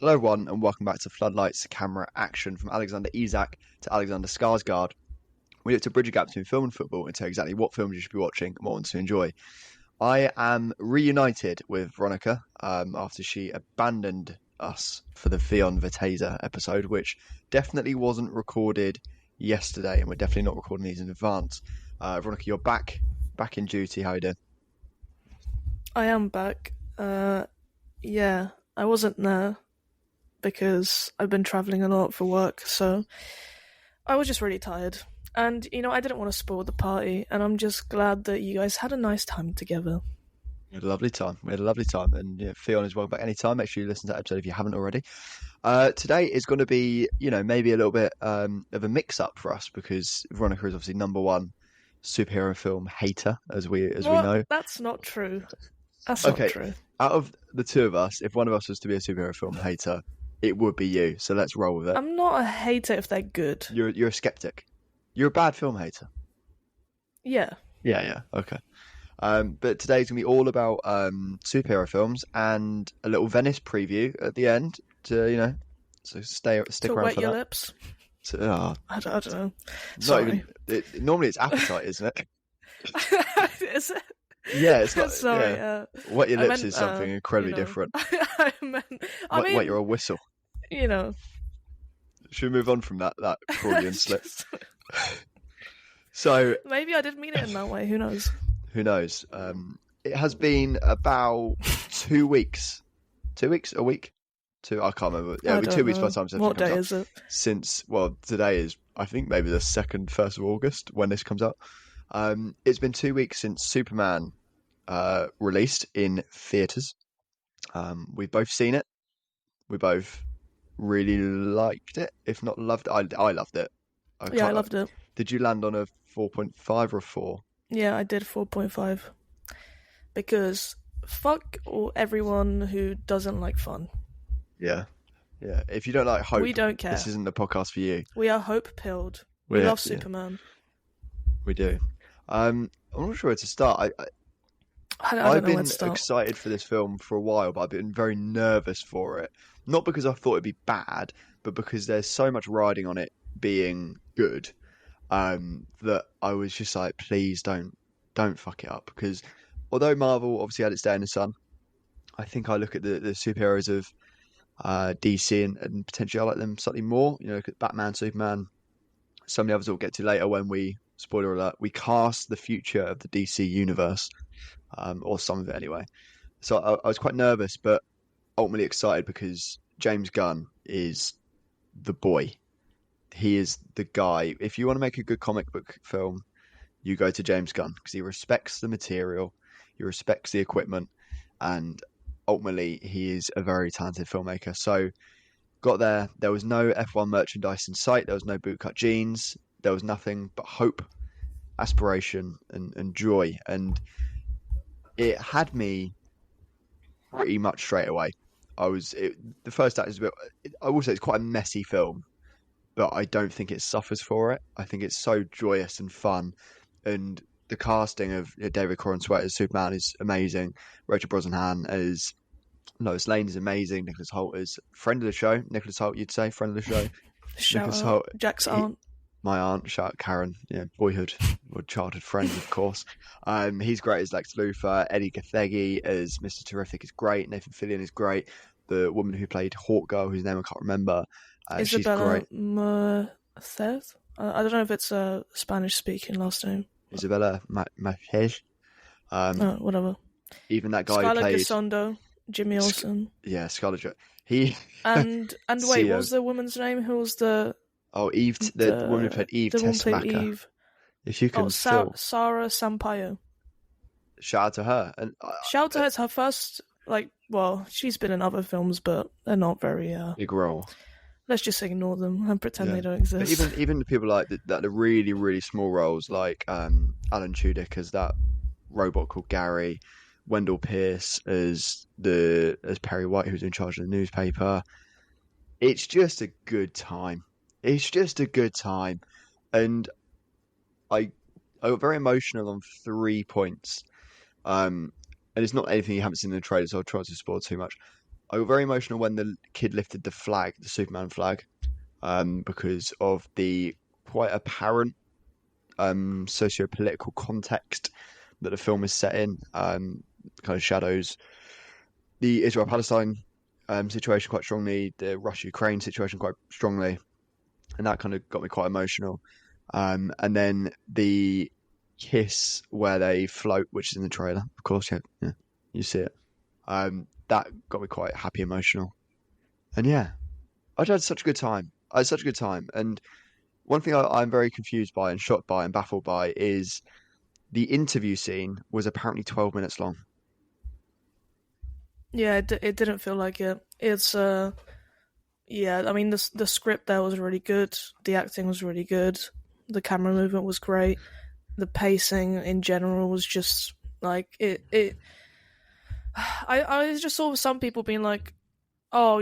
Hello, everyone, and welcome back to Floodlights Camera Action. From Alexander Isak to Alexander Skarsgård, we look to bridge a gap between film and football and tell you exactly what films you should be watching and what ones to enjoy. I am reunited with Veronica after she abandoned us for the Theon Veteza episode, which definitely wasn't recorded yesterday, and we're definitely not recording these in advance. Veronica, you're back in duty. How are you doing? I am back. Yeah, I wasn't there because I've been traveling a lot for work, so I was just really tired. And, I didn't want to spoil the party, and I'm just glad that you guys had a nice time together. We had a lovely time. And Theon is welcome back anytime. Make sure you listen to that episode if you haven't already. Today is going to be, maybe a little bit of a mix-up for us because Veronica is obviously number one superhero film hater, as we know. That's not true. That's not true. Out of the two of us, if one of us was to be a superhero film hater, it would be you. So let's roll with it. I'm not a hater if they're good. You're a skeptic. You're a bad film hater. Yeah. Yeah. Okay. But today's gonna be all about superhero films and a little Venice preview at the end to so stick to around wet for your that. lips. I don't know. Sorry. Normally it's appetite, isn't it? Is it? Yeah, it's not. Sorry. Yeah. Wet your lips is something incredibly different. Wet your whistle. Should we move on from that Freudian slip? So maybe I didn't mean it in that way. Who knows? Who knows? It has been about 2 weeks. 2 weeks? A week? I can't remember. Yeah, it'll be 2 weeks by the time this What day is it? Today is, I think, maybe the 1st of August when this comes out. It's been 2 weeks since Superman released in theatres. We've both seen it. We both really liked it, if not loved it. I loved it. I loved it. Did you land on a 4.5 or a 4? Yeah, I did 4.5. Because fuck everyone who doesn't like fun. Yeah. If you don't like hope, we don't care. This isn't the podcast for you. We are hope-pilled. We love Superman. We do. I'm not sure where to start. I've been excited for this film for a while, but I've been very nervous for it. Not because I thought it'd be bad, but because there's so much riding on it being good that I was just like, please don't fuck it up. Because although Marvel obviously had its day in the sun, I think I look at the superheroes of DC and potentially I like them slightly more. Look at Batman, Superman, some of the others we'll get to later when we, spoiler alert, we cast the future of the DC universe, or some of it anyway. So I was quite nervous, but ultimately excited because James Gunn is the boy. He is the guy. If you want to make a good comic book film, you go to James Gunn because he respects the material, he respects the equipment, and ultimately he is a very talented filmmaker. So got there. There was no F1 merchandise in sight. There was no bootcut jeans. There was nothing but hope, aspiration, and joy. And it had me pretty much straight away. The first act is a bit. I will say it's quite a messy film, but I don't think it suffers for it. I think it's so joyous and fun, and the casting of David Corenswet as Superman is amazing. Rachel Brosnahan as Lois Lane is amazing. Nicholas Hoult is friend of the show. Nicholas Hoult, you'd say friend of the show. Nicholas Hoult, Jack's aunt. My aunt, shout out Karen, boyhood or childhood friends, of course. He's great as Lex Luthor. Eddie Gathegi as Mr. Terrific is great. Nathan Fillion is great. The woman who played Hawkgirl, whose name I can't remember, she's great. Merced? I don't know if it's a Spanish-speaking last name. Isabella Marquez. Whatever. Even that guy Scarlett who played Gisondo, Jimmy Olsen. Scarlett. And wait, what was the woman's name? Who was the? Oh, Eve, the woman who played Eve. The woman played Eve. If you can Sarah Sampaio. Shout out to her. And shout out to her. It's her first, she's been in other films, but they're not very big role. Let's just ignore them and pretend they don't exist. But even the people like that, the really, really small roles, like Alan Tudyk as that robot called Gary, Wendell Pierce as Perry White, who's in charge of the newspaper. It's just a good time. And I got very emotional on 3 points. And it's not anything you haven't seen in the trailer, so I'll try to spoil too much. I got very emotional when the kid lifted the flag, the Superman flag, because of the quite apparent socio-political context that the film is set in. Kind of shadows the Israel-Palestine situation quite strongly, the Russia-Ukraine situation quite strongly, and that kind of got me quite emotional. And then the kiss where they float, which is in the trailer, of course, yeah, you see it. That got me quite happy, emotional, and yeah, I had such a good time. I had such a good time, and one thing I'm very confused by and shocked by and baffled by is the interview scene was apparently 12 minutes long. Yeah, it didn't feel like it. It's yeah, I mean the script there was really good. The acting was really good. The camera movement was great. The pacing in general was just like it. I just saw some people being like, "Oh,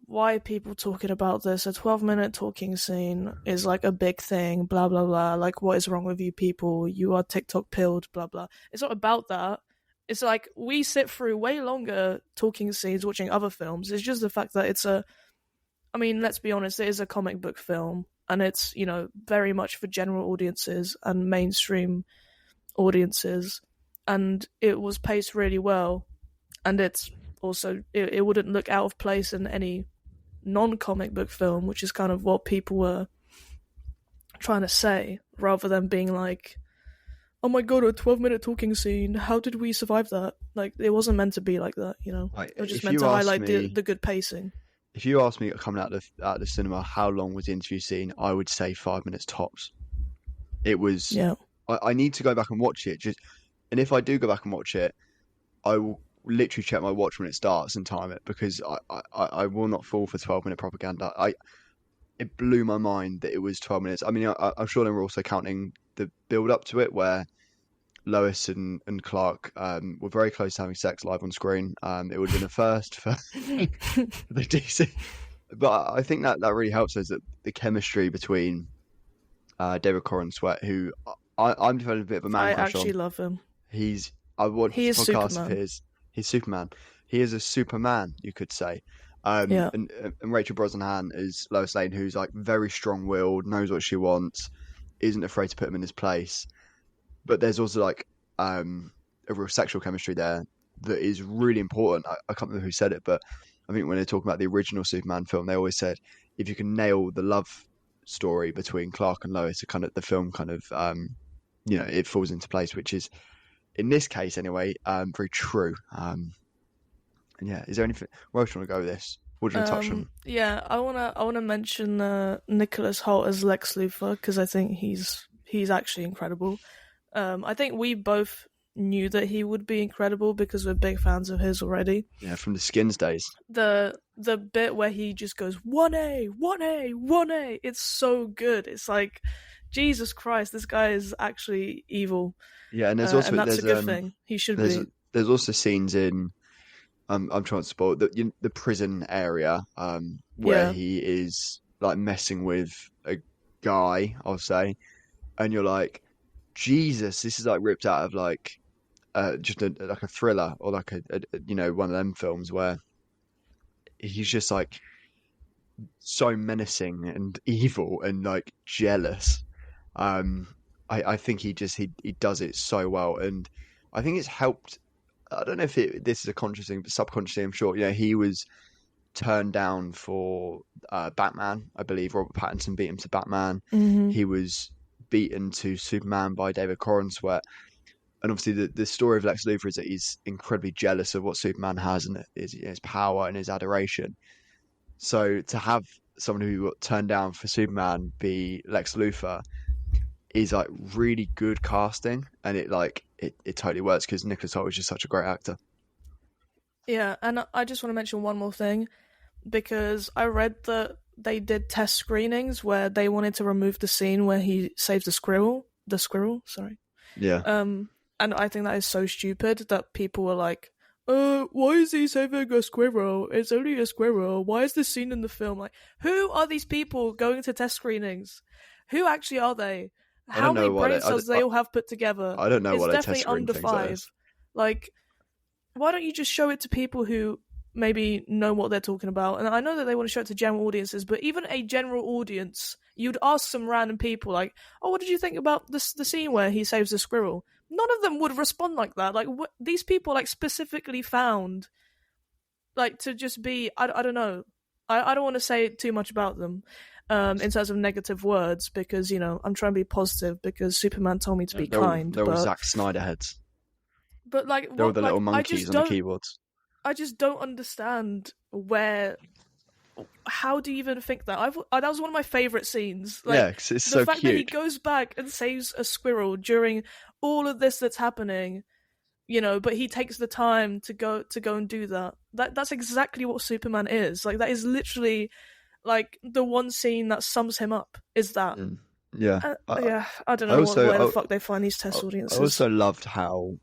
why are people talking about this? A 12-minute talking scene is like a big thing, blah blah blah. Like, what is wrong with you people? You are TikTok pilled, blah blah." It's not about that. It's like we sit through way longer talking scenes watching other films. It's just the fact that I mean, let's be honest, it is a comic book film, and it's, very much for general audiences and mainstream audiences, and it was paced really well, and it's also, it wouldn't look out of place in any non-comic book film, which is kind of what people were trying to say, rather than being like, oh my god, a 12-minute talking scene, how did we survive that? Like, it wasn't meant to be like that, Like, It was just if meant you to ask highlight me, the good pacing. if you ask me coming out of the cinema, how long was the interview scene? I would say 5 minutes tops. It was. Yeah. I need to go back and watch it. And if I do go back and watch it, I will literally check my watch when it starts and time it because I will not fall for 12-minute propaganda. It blew my mind that it was 12 minutes. I mean, I'm sure they were also counting the build up to it, where Lois and Clark were very close to having sex live on screen. It would have been a first for the DC, but I think that really helps us that the chemistry between David Corn Sweat, who I'm developing a bit of a man I crush actually on. love him. I watched He a is podcast of Superman. his. He's Superman. He is a Superman, you could say. Yeah. And Rachel Brosnahan is Lois Lane, who's like very strong-willed, knows what she wants, isn't afraid to put him in his place. But there's also like a real sexual chemistry there that is really important. I can't remember who said it, but I think when they're talking about the original Superman film, they always said if you can nail the love story between Clark and Lois, the film kind of it falls into place, which is in this case anyway very true. And yeah, is there anything where else do you want to go with this? What do you want to touch on? Yeah, I wanna mention Nicholas Hoult as Lex Luthor because I think he's actually incredible. I think we both knew that he would be incredible because we're big fans of his already. Yeah, from the Skins days. The bit where he just goes 1A, 1A, 1A, it's so good. It's like, Jesus Christ, this guy is actually evil, Yeah, and there's also and that's a good thing. He should there's be. there's also scenes in I'm trying to spoil the prison area where Yeah. he is like messing with a guy, I'll say, and you're like, Jesus, this is like ripped out of like just like a thriller or like one of them films where he's just like so menacing and evil and like jealous. Um, I think he does it so well, and I think it's helped. I don't know if this is a conscious thing, but subconsciously, I'm sure. He was turned down for Batman. I believe Robert Pattinson beat him to Batman. Hmm. He was beaten to Superman by David Corenswet. And obviously, the story of Lex Luthor is that he's incredibly jealous of what Superman has and his power and his adoration. So to have someone who got turned down for Superman be Lex Luthor is like really good casting, and it totally works because Nicholas Hoult is just such a great actor. Yeah, and I just want to mention one more thing because I read that they did test screenings where they wanted to remove the scene where he saves the squirrel. The squirrel, sorry. Yeah, And I think that is so stupid that people were like, why is he saving a squirrel? It's only a squirrel. Why is this scene in the film? Like, who are these people going to test screenings? Who actually are they? I How don't many know brain cells do they all have put together? I don't know It's what a test definitely screen under thinks that five. is. Like, why don't you just show it to people who maybe know what they're talking about. And I know that they want to show it to general audiences, but even a general audience, you'd ask some random people like, "Oh, what did you think about this the scene where he saves the squirrel?" None of them would respond like that. Like these people like specifically found like to just be I don't know. I don't want to say too much about them in terms of negative words because I'm trying to be positive because Superman told me to be kind. They're all Zack Snyder heads. But like They're all what the like little monkeys on the keyboards. I just don't understand how do you even think that? That was one of my favorite scenes. Like, yeah, 'cause it's the so fact cute. that he goes back and saves a squirrel during all of this that's happening, but he takes the time to go and do that. That's exactly what Superman is. Like that is literally like the one scene that sums him up. Is that? Yeah, Yeah. I don't know where the fuck they find these test audiences. I also loved how.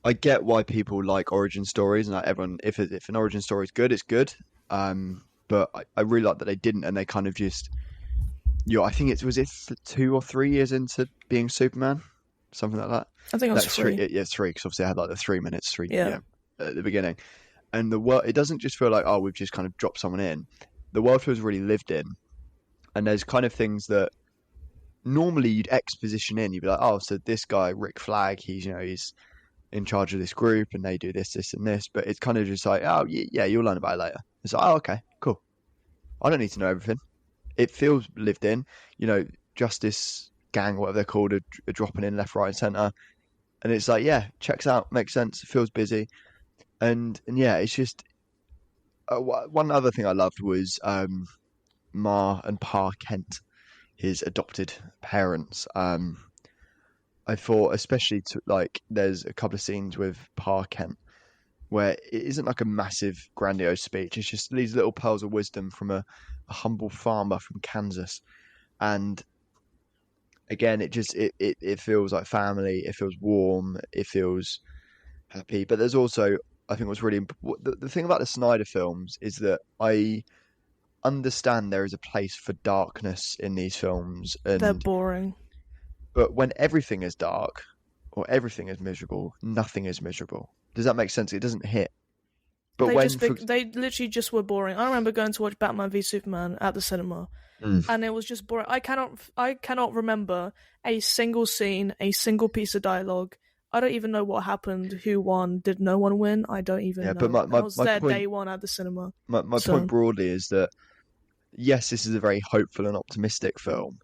I get why people like origin stories, and like everyone, if an origin story is good, it's good. But I really like that they didn't, and they kind of just, I think was it 2 or 3 years into being Superman, something like that. I think it was three. Yeah, it's three because obviously I had like the 3 minutes, yeah, at the beginning, and the world it doesn't just feel like we've just kind of dropped someone in. The world feels really lived in, and there's kind of things that normally you'd exposition in. You'd be like, oh, so this guy Rick Flag, he's in charge of this group and they do this, and this, but it's kind of just like, oh, yeah, you'll learn about it later. It's like, oh, okay, cool. I don't need to know everything. It feels lived in, Justice Gang, whatever they're called, are dropping in left, right, and centre. And it's like, yeah, checks out, makes sense, it feels busy. And yeah, it's just, one other thing I loved was Ma and Pa Kent, his adopted parents. I thought, especially there's a couple of scenes with Pa Kent where it isn't like a massive, grandiose speech. It's just these little pearls of wisdom from a humble farmer from Kansas, and again, it feels like family. It feels warm. It feels happy. But there's also, I think, what's really the thing about the Snyder films is that I understand there is a place for darkness in these films, and they're boring. But when everything is dark or everything is miserable, nothing is miserable. Does that make sense? It doesn't hit. But they literally just were boring. I remember going to watch Batman v Superman at the cinema, and it was just boring. I cannot remember a single scene, a single piece of dialogue. I don't even know what happened. Who won? Did no one win? I don't even know. But I was there day one at the cinema. My point broadly is that yes, this is a very hopeful and optimistic film.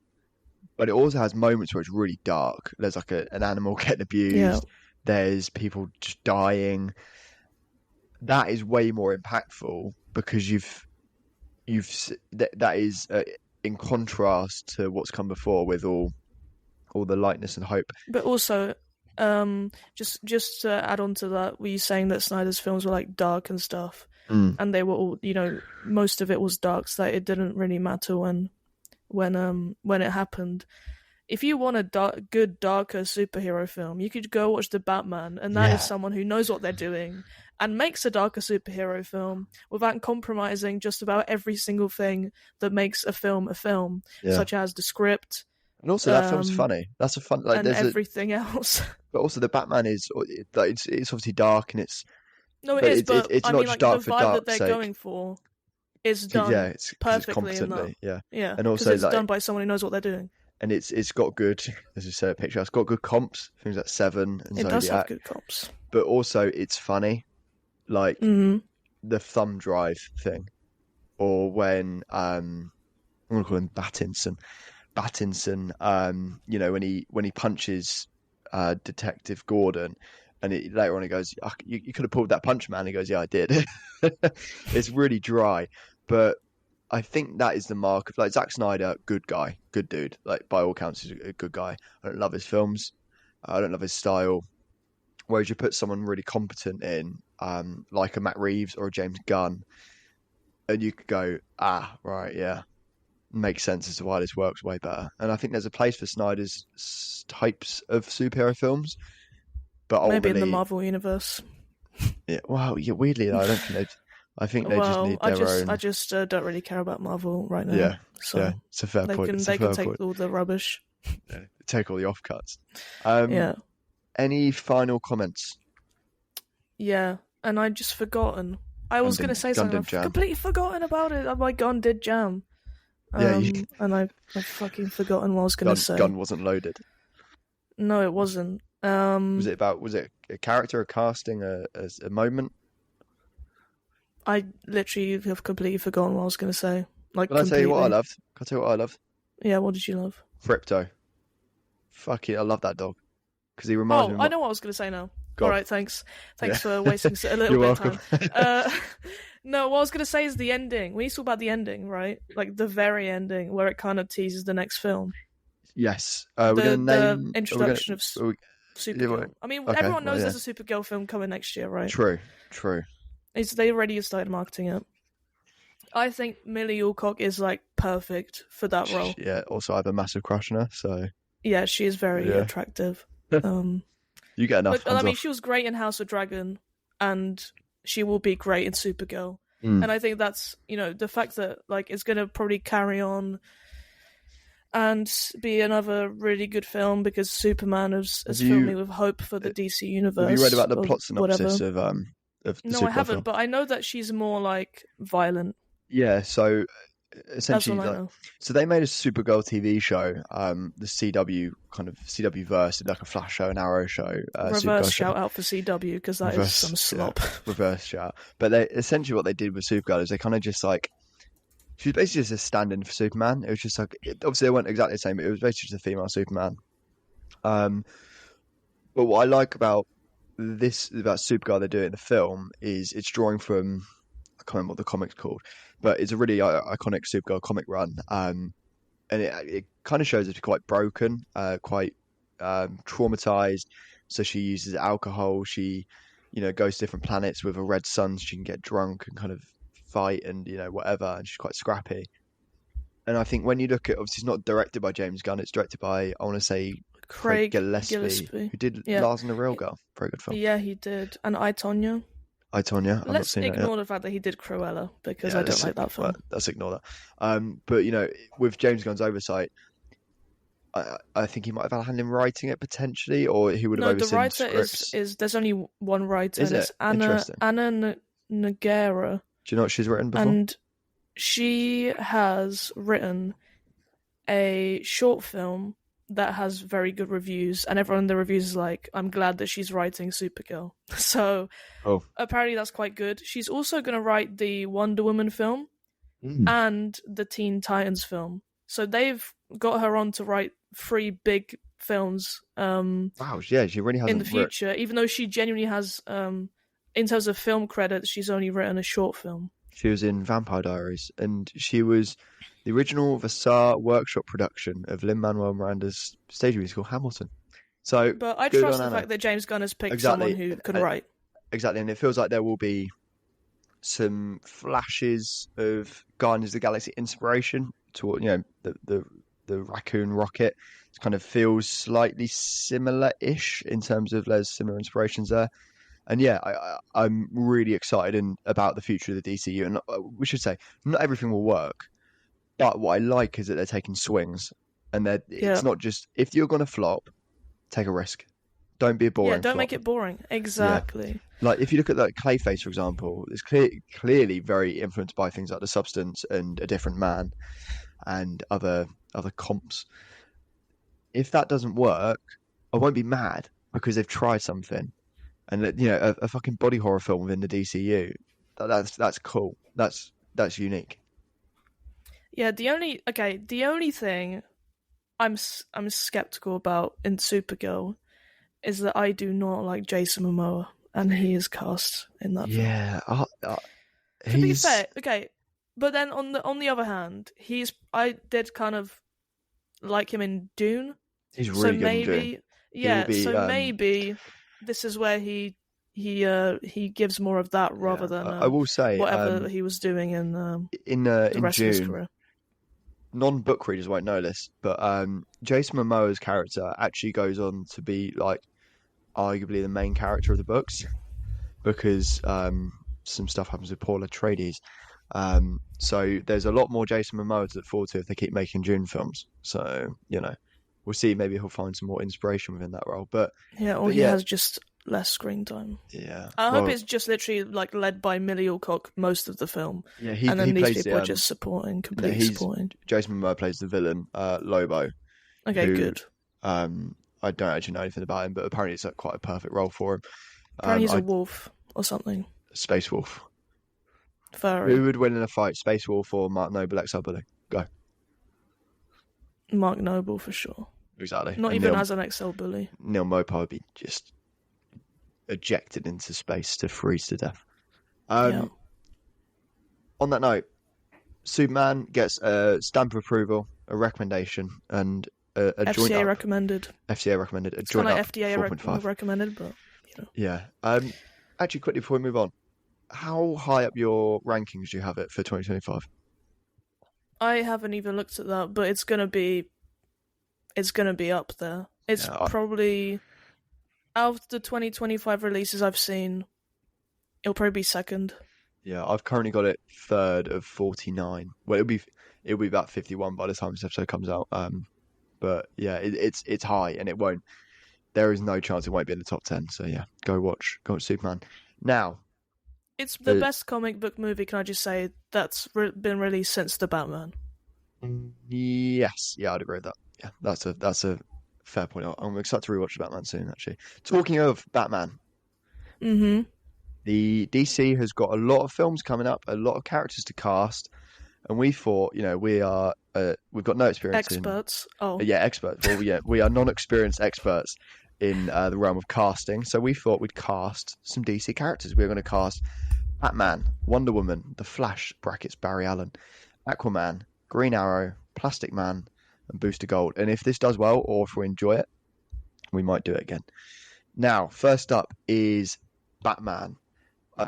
But it also has moments where it's really dark. There's like an animal getting abused. Yeah. There's people just dying. That is way more impactful because that is in contrast to what's come before with all the lightness and hope. But also, just to add on to that, were you saying that Snyder's films were like dark and stuff, and they were all, most of it was dark, so that it didn't really matter when it happened. If you want a good, darker superhero film, you could go watch The Batman, and that is someone who knows what they're doing and makes a darker superhero film without compromising just about every single thing that makes a film, such as the script. And also, that film's funny. That's a fun, and everything else. But also, The Batman is it's obviously dark, and it's but it's not just dark for dark's sake. The vibe that they're going for is done perfectly in that. Yeah, and also it's done by someone who knows what they're doing. And it's got good, as you said, picture. It's got good comps, things like Seven and Zodiac. It does have good comps, but also it's funny, like the thumb drive thing, or when I'm gonna call him Battinson, when he punches Detective Gordon. And later on, he goes, "You could have pulled that punch, man." He goes, "Yeah, I did." It's really dry, but I think that is the mark of Zack Snyder, good guy, good dude. Like by all counts, he's a good guy. I don't love his films, I don't love his style. Whereas you put someone really competent in, like a Matt Reeves or a James Gunn, and you could go, right, yeah, makes sense as to why this works way better. And I think there's a place for Snyder's types of superhero films. But maybe in the Marvel universe. Yeah, well, yeah. Weirdly, though, I don't think I think they just need their own. I just don't really care about Marvel right now. Yeah, so yeah, it's a fair point. They can take all the rubbish. Yeah, take all the offcuts. Yeah. Any final comments? Yeah, and I'd just forgotten. I was gonna Gundam, say something. Gundam I've Jam. completely forgotten about it. My gun did jam. Yeah, And I've fucking forgotten what I was gonna say. gun wasn't loaded. No, it wasn't. Was it a character, a casting, a moment? I literally have completely forgotten what I was gonna say. Like Can I tell you what I completely. loved? Can I tell you what I loved? Yeah, what did you love? Crypto. Fuck it, I love that dog because he reminds Oh, me of I know what I was gonna say now. All God. right, thanks. Yeah, Thanks for wasting a little you're bit of welcome. time. Uh, no, what I was gonna say is the ending. We talk about the ending, right? Like the very ending, where it kind of teases the next film. Yes. We're gonna The name. Are we gonna? introduction of Are we, yeah, Supergirl. I mean, okay. everyone Well, knows yeah. there's a Supergirl film coming next year, right? True. True. They already started marketing it. I think Millie Alcock is like perfect for that role. Yeah. Also, I have a massive crush on her. So Yeah, she is very yeah, attractive. Um, you get enough. but I Hands mean, off. she was great in House of Dragon, and she will be great in Supergirl. Mm. And I think that's the fact that like it's gonna probably carry on and be another really good film because Superman has filled me with hope for the DC universe. Have you read about the or plot whatever. synopsis of the No, I Supergirl haven't, film? but I know that she's more like violent. Yeah. So That's essentially, all I like, know. so they made a Supergirl TV show, the CW kind of CW verse, like a Flash show, an Arrow show, Reverse Supergirl show. shout out for CW because that is some Reverse, yeah, slop. reverse shout. But they essentially what they did with Supergirl is they kind of just like she was basically just a stand-in for Superman. It was just like obviously they weren't exactly the same, but it was basically just a female Superman. Um, but what I like about Supergirl they do it in the film is it's drawing from I can't remember what the comic's called, but it's a really iconic Supergirl comic run. And it kind of shows her to be quite broken, quite traumatized. So she uses alcohol. She, goes to different planets with a red sun so she can get drunk and kind of fight and whatever. And she's quite scrappy. And I think when you look at obviously it's not directed by James Gunn, it's directed by I want to say Craig Craig Gillespie, who did Yeah. Lars and the Real Girl, very good film. Yeah, he did. And I, Tonya. I Tonya, I've not Let's seen it yet. ignore the fact that he did Cruella because Yeah, I don't like that film. let's ignore that. But with James Gunn's oversight, I think he might have had a hand in writing it potentially, or he would have No, the overseen writer scripts. is there's only one writer, Is and it? it's Anna Interesting. Nagara, Do you know what she's written before? and she has written a short film that has very good reviews, and everyone in the reviews is like, I'm glad that she's writing Supergirl. So Oh, apparently that's quite good. She's also going to write the Wonder Woman film and the Teen Titans film. So they've got her on to write 3 big films wow, yeah, she really hasn't in the future, even though she genuinely has, in terms of film credits, she's only written a short film. She was in Vampire Diaries, and she was the original Vassar workshop production of Lin-Manuel Miranda's stage musical Hamilton. So, But I good trust on the Anna. fact that James Gunn has picked Exactly. someone who can write. Exactly, and it feels like there will be some flashes of Guardians of the Galaxy inspiration to the raccoon rocket. It kind of feels slightly similar-ish in terms of there's similar inspirations there. And yeah, I'm really excited about the future of the DCU. And we should say, not everything will work, but what I like is that they're taking swings, and it's not just if you're going to flop, take a risk. Don't be a boring. Yeah, don't flop. make it boring. Exactly. Yeah. Like if you look at like Clayface, for example, it's clearly very influenced by things like The Substance and A Different Man, and other comps. If that doesn't work, I won't be mad because they've tried something. And a fucking body horror film within the DCU, that's cool. That's unique. Yeah, the only thing I'm skeptical about in Supergirl is that I do not like Jason Momoa, and he is cast in that film. Yeah, To be fair, okay, but then on the other hand, I did kind of like him in Dune. He's really good in Dune. Yeah, maybe this is where he gives more of that rather than I will say whatever he was doing in the rest Dune, of his career. Non-book readers won't know this, but Jason Momoa's character actually goes on to be like arguably the main character of the books because some stuff happens with Paul Atreides. So there's a lot more Jason Momoa to look forward to if they keep making Dune films. So we'll see. Maybe he'll find some more inspiration within that role. But he has just less screen time. Yeah. I hope Well, it's just literally like led by Millie Alcock most of the film, yeah. and He then these plays people the are just supporting, yeah. completely He's supporting. Jason Momoa plays the villain, Lobo, Okay, who good. I don't actually know anything about him, but apparently it's quite a perfect role for him. Apparently he's a I wolf or something. Space Wolf. Who Furry. would win in a fight, Space Wolf or Mark Noble XL Bully? Go. Mark Noble for sure. Exactly. Not And even as an XL bully. Neil Mopai would be just ejected into space to freeze to death. Yeah. On that note, Superman gets a stamp of approval, a recommendation, and a joint FCA up. recommended. FCA recommended. A It's kind joint of up FDA 4.5. recommended, but Yeah. Actually, quickly before we move on, how high up your rankings do you have it for 2025? I haven't even looked at that. But it's gonna be up there. It's Yeah, probably out of the 2025 releases I've seen, it'll probably be second. yeah. I've currently got it third of 49. Well, it'll be about 51 by the time this episode comes out. But yeah, it's high, and it won't. There is no chance it won't be in the top 10. So yeah, go watch Superman. Now, It's the best comic book movie. Can I just say that's been released since the Batman? yes, yeah, I'd agree with that. Yeah, that's a fair point. I'm excited to rewatch Batman soon. Actually, talking of Batman, Mm-hmm. the DC has got a lot of films coming up, a lot of characters to cast, and we thought, we've got no experience Experts. yeah, experts. Well, yeah, we are non-experienced experts in the realm of casting, so we thought we'd cast some DC characters. We were going to cast Batman, Wonder Woman, The Flash (brackets Barry Allen), Aquaman, Green Arrow, Plastic Man, and Booster Gold. And if this does well, or if we enjoy it, we might do it again. Now, first up is Batman.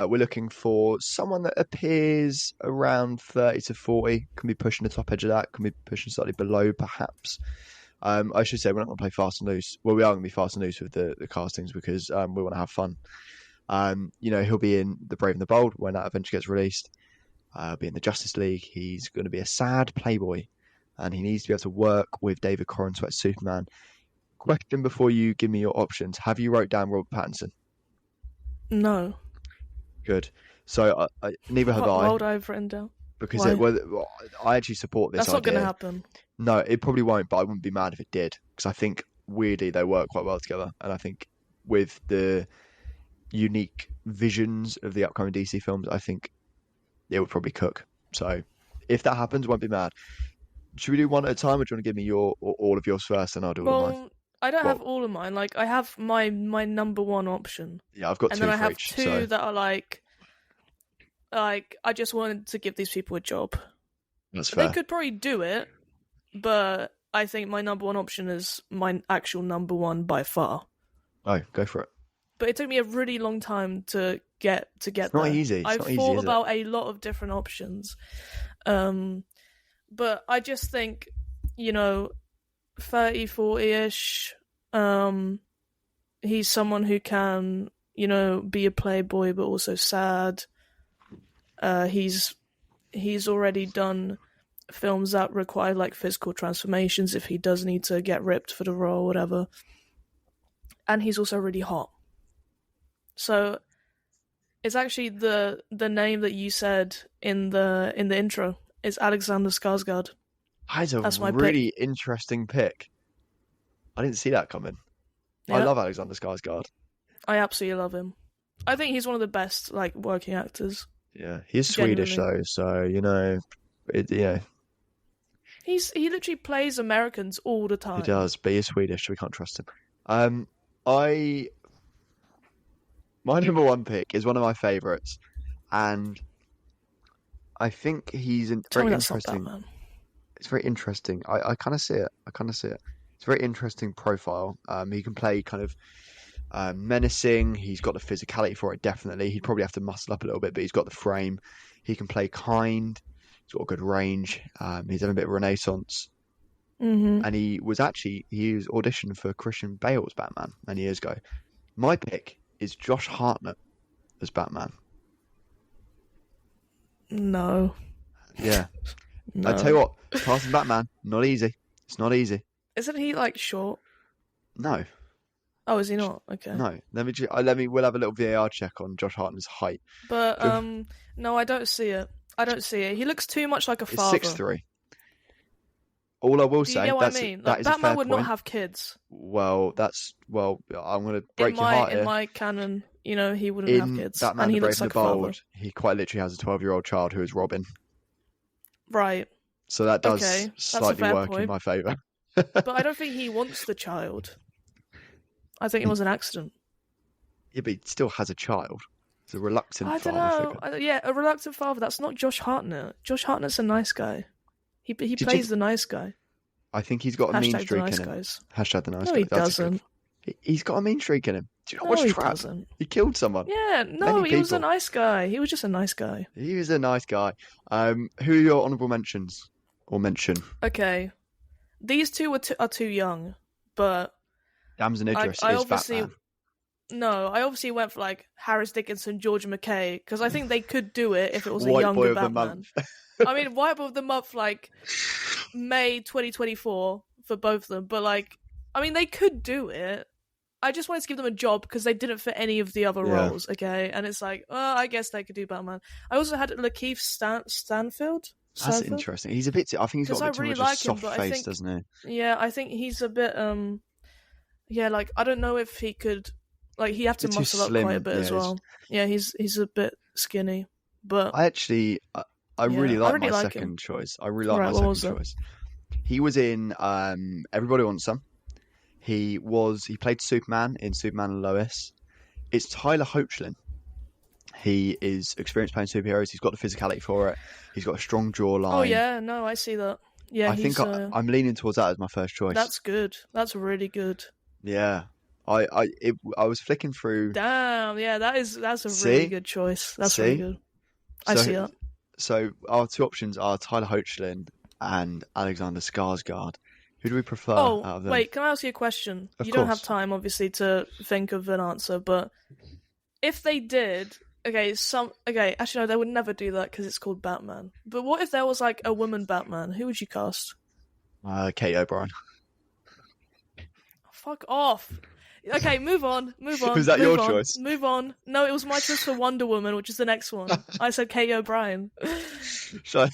We're looking for someone that appears around 30 to 40. Can be pushing the top edge of that. Can be pushing slightly below, perhaps. I should say we're not going to play fast and loose. Well, we are going to be fast and loose with the castings because we want to have fun. He'll be in The Brave and the Bold when that eventually gets released. He'll be in the Justice League. He's going to be a sad playboy, and he needs to be able to work with David Corenswet's Superman. Question before you give me your options: have you wrote down Robert Pattinson? No. Good. So neither have I. What would I have written down? Because I actually support this That's idea. not going to happen. No, it probably won't, but I wouldn't be mad if it did. Because I think, weirdly, they work quite well together. And I think with the unique visions of the upcoming DC films, I think it would probably cook. So if that happens, I won't be mad. Should we do one at a time, or do you want to give me all of yours first, and I'll do all of mine? I don't have all of mine. Like, I have my number one option. Yeah, I've got two and then I for have each, two so that are like I just wanted to give these people a job. that's fair. They could probably do it, but I think my number one option is my actual number one by far. Oh, go for it. But it took me a really long time to get It's not there. easy. I not easy, thought is about a lot of different options. But I just think, 30, 40-ish, he's someone who can, be a playboy but also sad. He's already done films that require like physical transformations if he does need to get ripped for the role or whatever. And he's also really hot. So it's actually the name that you said in the intro is Alexander Skarsgård. That's a really interesting pick. I didn't see that coming. Yeah. I love Alexander Skarsgård. I absolutely love him. I think he's one of the best like working actors. Yeah, he is Swedish though, so he literally plays Americans all the time. He does, but he is Swedish, so we can't trust him. My number one pick is one of my favourites, and I think he's very interesting. It's very interesting. I kind of see it. It's a very interesting profile. He can play kind of menacing. He's got the physicality for it, definitely. He'd probably have to muscle up a little bit, but he's got the frame. He can play kind. He's got a good range. He's had a bit of renaissance. Mm-hmm. And he was auditioned for Christian Bale's Batman many years ago. My pick is Josh Hartnett as Batman. No. Yeah. No. I tell you what, casting Batman, not easy. It's not easy. Isn't he like short? No. Oh, is he not? Okay. No, we'll have a little VAR check on Josh Hartnett's height. But no, I don't see it. I don't see it. He looks too much like a It's six father. three. All I will Do you say, get what I mean? that Like is a Batman fair would not point. have kids. I'm going to break your heart In here. my canon, he wouldn't have In kids, Batman and the he Brave looks and like the a father. Bold, he quite literally has a 12-year-old child who is Robin. Right. So that does Okay, that's a slightly fair work in point. my favour. But I don't think he wants the child. I think it was an accident. Yeah, but he still has a child. He's a reluctant I don't father know. figure. Yeah, a reluctant father. That's not Josh Hartnett. Josh Hartnett's a nice guy. He Did plays you? the nice guy. I think he's got a mean Hashtag the streak nice in him. guys. Hashtag the nice No, guy. he That's a good. doesn't. He's got a mean streak in him. Do you not No, watch he Trap? doesn't. He killed someone. Yeah, no, Many he was a people. nice guy. He was just a nice guy. He was a nice guy. Who are your honourable mentions or mention? Okay, these two are too young, but Damson Idris I is obviously Batman. no, I obviously went for like Harris Dickinson, Georgia McKay, because I think they could do it if it was a White boy younger of the Batman. month. I mean, White Boy of the Month, like May 2024 for both of them, but like, I mean, they could do it. I just wanted to give them a job because they didn't fit any of the other Yeah. roles, okay? And it's like, I guess they could do Batman. I also had Lakeith Stanfield. That's interesting. He's a bit. I think he's got a bit too really much like of a him, soft but I face, think- doesn't he? Yeah, I think he's a bit, yeah, like, I don't know if he could, like, he'd have to Bit too muscle up slim, quite a bit as yeah, well. Yeah, he's a bit skinny, but I actually, I Yeah, really I like really my like second him. choice. I really like Right, my what second was it? choice. He was in Everybody Wants Some. He played Superman in Superman and Lois. It's Tyler Hoechlin. He is experienced playing superheroes. He's got the physicality for it. He's got a strong jawline. oh yeah, no, I see that. Yeah, I think he's, I'm leaning towards that as my first choice. that's good. That's really good. Yeah. I was flicking through. Damn, yeah, that's a See? really good choice. That's really See? good. I So- see that. So our two options are Tyler Hoechlin and Alexander Skarsgård. Who do we prefer out Oh, of them? wait, can I ask you a question? Of You don't have course. time, obviously, to think of an answer, but if they did, actually no, they would never do that because it's called Batman. But what if there was like a woman Batman? Who would you cast? Kate O'Brien. Fuck off. Okay, move on. Was that your choice? Move on. No, it was my choice for Wonder Woman, which is the next one. I said Kate O'Brien. So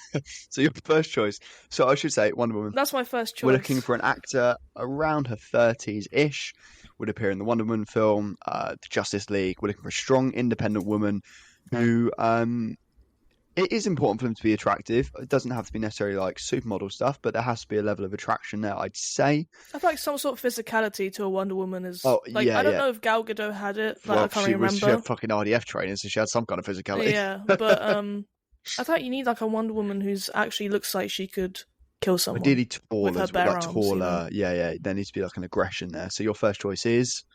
your first choice. So I should say Wonder Woman. That's my first choice. We're looking for an actor around her 30s-ish. Would appear in the Wonder Woman film, the Justice League. We're looking for a strong, independent woman who. It is important for them to be attractive. It doesn't have to be necessarily like supermodel stuff, but there has to be a level of attraction there, I'd say. I feel like some sort of physicality to a Wonder Woman is. Oh, like, yeah, I don't yeah. know if Gal Gadot had it. Like, Well, I can't she remember. had fucking RDF training, so she had some kind of physicality. Yeah, but I thought you need like a Wonder Woman who's actually looks like she could kill someone. Ideally tall With her as well, bare like arms, you know. taller. Yeah. There needs to be like an aggression there. So your first choice is.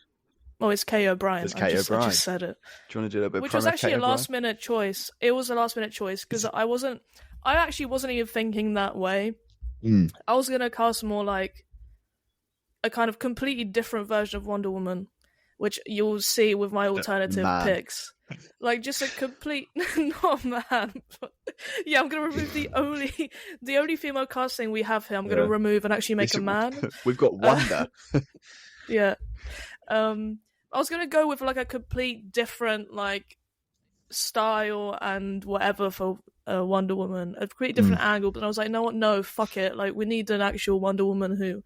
Oh, it's Kay O'Brien. It's I Kay just O'Brien. said it. Do you want to do a little bit Which of was promo actually Kate a O'Brien? last minute choice. It was a last minute choice because I actually wasn't even thinking that way. I was gonna cast more like a kind of completely different version of Wonder Woman, which you'll see with my alternative Man. picks. Like just a complete not man. But, yeah, I'm gonna remove the only female casting we have here. I'm gonna Yeah. remove and actually make a man. We've got Wonder. Yeah. I was gonna go with like a complete different like style and whatever for Wonder Woman, a completely different angle. But I was like, no, what? No, fuck it. Like we need an actual Wonder Woman who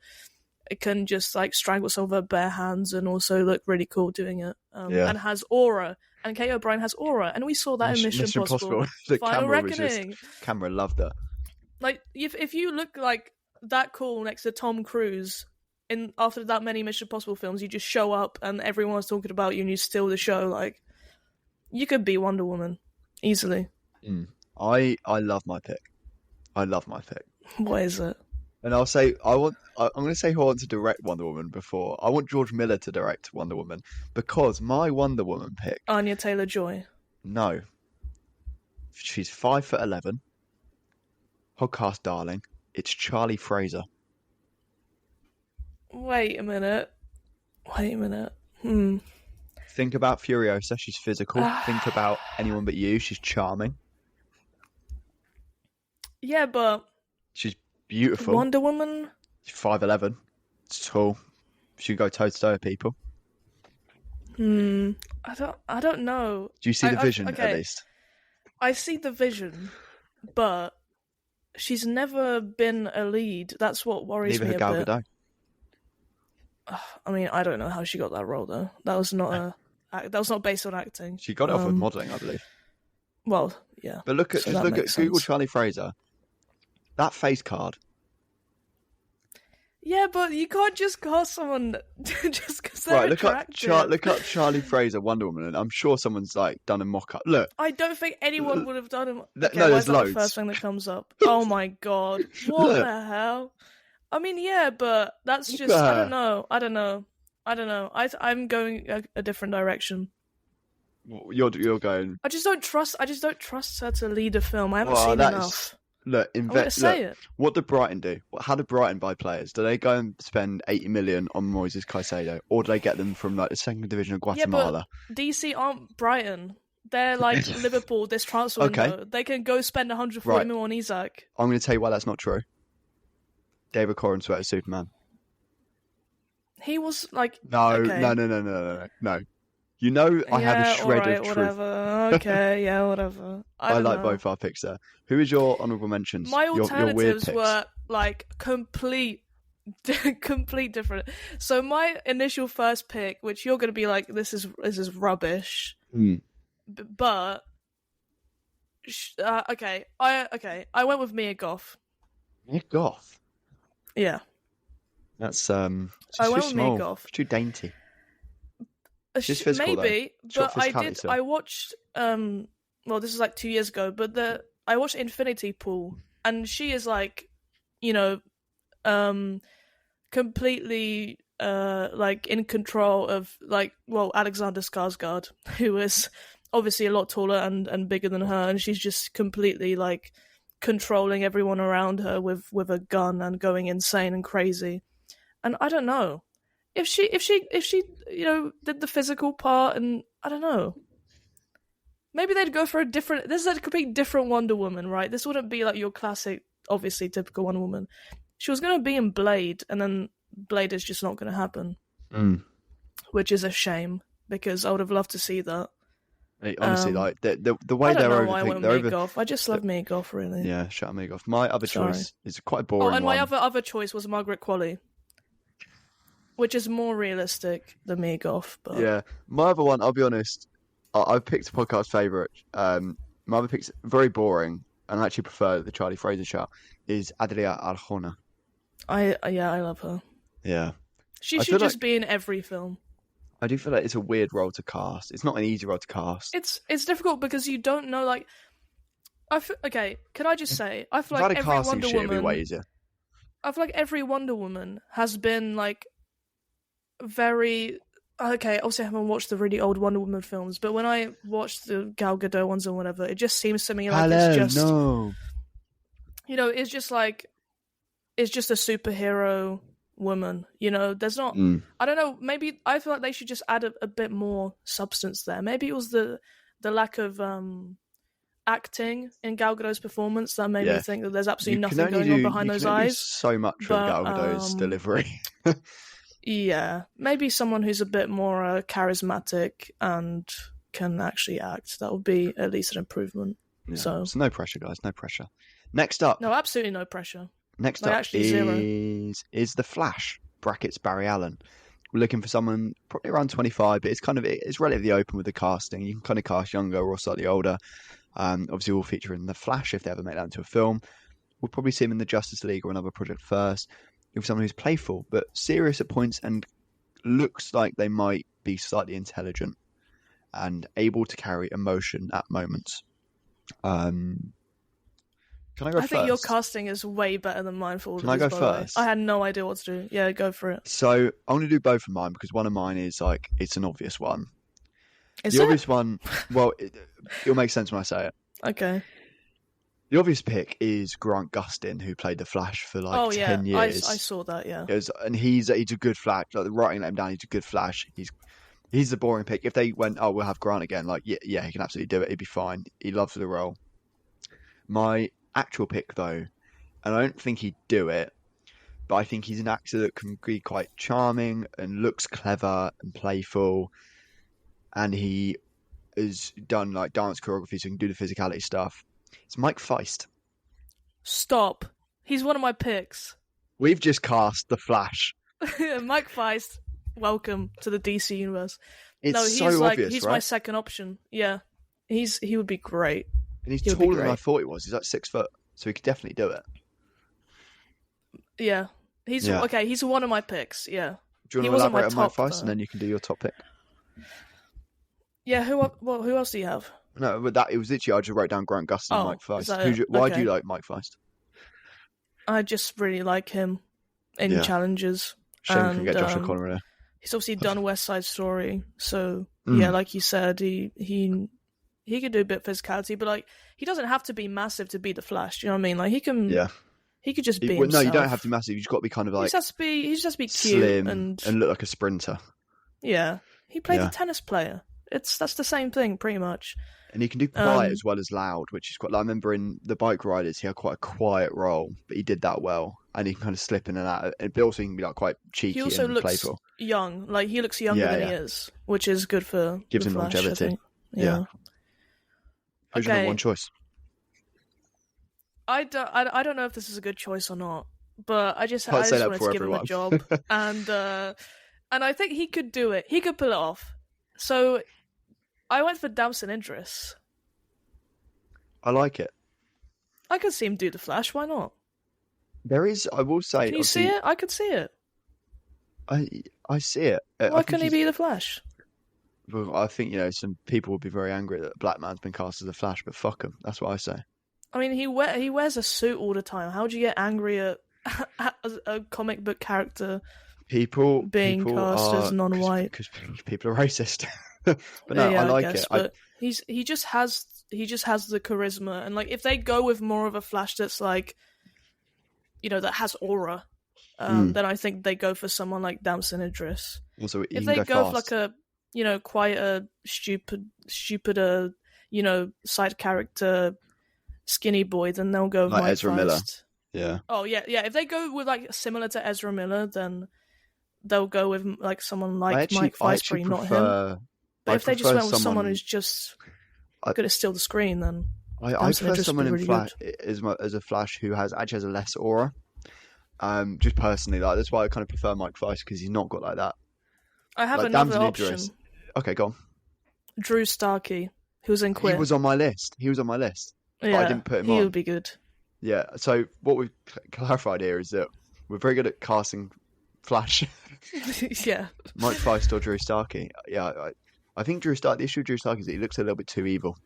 can just like strangle someone with her bare hands and also look really cool doing it. Yeah. And has aura. And Kate O'Brien has aura, and we saw that in Mission Impossible. The Final camera was Reckoning. camera loved her. Like if you look like that cool next to Tom Cruise in after that many Mission Impossible films, you just show up and everyone's talking about you and you steal the show. Like you could be Wonder Woman easily. I love my pick. I love my pick. What is it? And I'll say I'm going to say who I want to direct Wonder Woman before. I want George Miller to direct Wonder Woman because my Wonder Woman pick. Anya Taylor-Joy. No, she's 5'11", podcast darling. It's Charlie Fraser. Wait a minute. Think about Furiosa. She's physical. Think about Anyone But You. She's charming. Yeah, but She's beautiful. Wonder Woman. She's 5'11". It's tall. She can go toe to toe with people. I don't know. Do you see the vision at Okay, least? I see the vision, but she's never been a lead. That's what worries Neither me had a Gal bit. Gadot. I mean, I don't know how she got that role though. That was not based on acting. She got it off with modelling, I believe. Well, yeah. But look So that makes Google sense. Charlie Fraser. That face card. Yeah, but you can't just cast someone just because they're Right, attractive. look up Charlie Fraser Wonder Woman, and I'm sure someone's like done a mock up. Look, I don't think anyone would have done it. Okay, no, why there's is that loads. the first thing that comes up? Oh my god, what Look. the hell? I mean, yeah, but that's Look just at I her. don't know. I'm going a different direction. You're going. I just don't trust her to lead a film. I haven't seen enough. Look, I'm gonna say it. What did Brighton do? How did Brighton buy players? Do they go and spend 80 million on Moises Caicedo, or do they get them from like the second division of Guatemala? Yeah, but DC aren't Brighton. They're like Liverpool this transfer window. They can go spend 140 mil on Isak. I'm going to tell you why that's not true. David Corrin sweater Superman. He was like No. You know I have a shred of truth. Whatever. Okay, yeah, whatever. I like know. both our picks there. Who is your honourable mentions? My your weird alternatives picks. were like complete different. So my initial first pick, which you're going to be like, this is rubbish, but okay, I went with Mia Goth. Mia Goth. Yeah, that's I too went with small. Mia Goth. It's too dainty. She's physical, maybe, though. but I watched. Well, this is like 2 years ago, but I watched Infinity Pool, and she is like, completely like in control of Alexander Skarsgård, who is obviously a lot taller and bigger than her, and she's just completely like controlling everyone around her with a gun and going insane and crazy. And I don't know. If she did the physical part, and I don't know, maybe they'd go for this is a complete different Wonder Woman, right? This wouldn't be like your classic, obviously typical Wonder Woman. She was going to be in Blade, and then Blade is just not going to happen, which is a shame because I would have loved to see that. Honestly, like the way they're overthinking, I just love Mia Goth, really. Yeah, shut up, Mia Goth. My other choice is quite a boring and one. my other choice was Margaret Qualley, which is more realistic than Mia Goth. But yeah, my other one, I'll be honest, I've picked a podcast favourite. My other pick's very boring, and I actually prefer the Charlie Fraser shout, is Adria Arjona. I love her. Yeah. She should just be in every film. I do feel like it's a weird role to cast. It's not an easy role to cast. It's difficult because you don't know, like... okay, can I just say, I feel like every Wonder Woman... It'd be way easier. I feel like every Wonder Woman has been, like, very... Okay, obviously I haven't watched the really old Wonder Woman films, but when I watched the Gal Gadot ones or whatever, it just seems to me like it's just... No. It's just like... It's just a superhero woman, there's not... I don't know, maybe I feel like they should just add a bit more substance there. Maybe it was the lack of acting in Gal Gadot's performance that made me think that there's absolutely nothing going on behind those eyes. So much of Gal Gadot's delivery. Yeah, maybe someone who's a bit more charismatic and can actually act. That would be at least an improvement. Yeah. So no pressure, guys, no pressure. Next up. No, absolutely no pressure. Next up is The Flash, brackets Barry Allen. We're looking for someone probably around 25, but it's relatively open with the casting. You can kind of cast younger or slightly older. Obviously, we'll feature in The Flash if they ever make that into a film. We'll probably see him in the Justice League or another project first. With someone who's playful but serious at points and looks like they might be slightly intelligent and able to carry emotion at moments. Can I go first? I think your casting is way better than mine for all of these. Can I go first? I had no idea what to do. Yeah, go for it. So I'm going to do both of mine because one of mine is like, it's an obvious one. The obvious one, well, it'll make sense when I say it. Okay. The obvious pick is Grant Gustin, who played the Flash for 10 years. I saw that, yeah. And he's a good Flash. Like the writing let him down, he's a good Flash. He's the boring pick. If they went, we'll have Grant again, yeah, he can absolutely do it. He'd be fine. He loves the role. My actual pick, though, and I don't think he'd do it, but I think he's an actor that can be quite charming and looks clever and playful. and he has done like dance choreography, so he can do the physicality stuff. It's Mike Feist. Stop. He's one of my picks. We've just cast the Flash. Mike Feist, welcome to the DC universe. It's He's so obvious, he's right? my second option. Yeah, he would be great. And he's He would be taller than I great. thought he was. He's like 6 foot, so he could definitely do it. Yeah, he's Yeah. okay. He's one of my picks. Yeah, Do you he want to wasn't my elaborate on Mike top, Feist, and then you can do your top pick? yeah. Who else do you have? No, but that it was literally I just wrote down Grant Gustin and Oh, Mike is Feist. that it? Why do Okay. you like Mike Feist? I just really like him in Yeah. challenges. Shame we can And get Josh O'Connor in there. he's obviously done West Side Story, so Mm. yeah, like you said, he could do a bit of physicality, but like he doesn't have to be massive to be the Flash. Do you know what I mean? Like Yeah. he could just be Well, no, himself. you don't have to be massive. You just got to be kind of He like just has to be cute slim and look like a sprinter. yeah. He played Yeah. a tennis player. That's the same thing, pretty much. And he can do quiet Um, as well as loud, which is quite. Like, I remember in the Bike Riders, he had quite a quiet role, but he did that well. And he can kind of slip in and out, but also he can be like quite cheeky He also and looks playful. young. Like he looks younger Yeah, than yeah. he is, which is good for Gives the him Flash, I longevity. think. Yeah. Yeah. Who's your number Okay. one choice? I don't know if this is a good choice or not, but I just Can't say that wanted for to give him a everyone. job, and I think he could do it. He could pull it off. So I went for Damson Idris. I like it. I could see him do the Flash. Why not? There is, I will say, Can you see it? I could see it. I see it. Why couldn't he be the Flash? Well, I think some people would be very angry that a black man's been cast as a Flash, but fuck him. That's what I say. I mean, he wears a suit all the time. How do you get angry at a comic book character People being cast as non-white? because people are racist. But no, Yeah, I like guess, it. But he just has the charisma, and like if they go with more of a Flash that's like, that has aura, then I think they go for someone like Damson Idris. Also, he If can they go go fast. for like a quieter, stupider, side character, skinny boy, then they'll go with Like Mike Ezra Miller. Feist. Yeah. Oh yeah. If they go with like similar to Ezra Miller, then they'll go with like someone like Mike I Feist, actually not him. prefer. But I if they just prefer went with someone who's just I- good at steal the screen, then I Damson prefer Idris someone would in be Flash as a Flash who actually has a less aura. Just personally, like that's why I kind of prefer Mike Feist because he's not got like that. I have Like another Damson option. Idris. Okay, go on. Drew Starkey, who was in Queer. He was on my list. But I didn't put him he on. would be good. Yeah. So what we've clarified here is that we're very good at casting Flash. Yeah. Mike Feist or Drew Starkey. Yeah, I think Drew Stark. The issue with Drew Stark is that he looks a little bit too evil.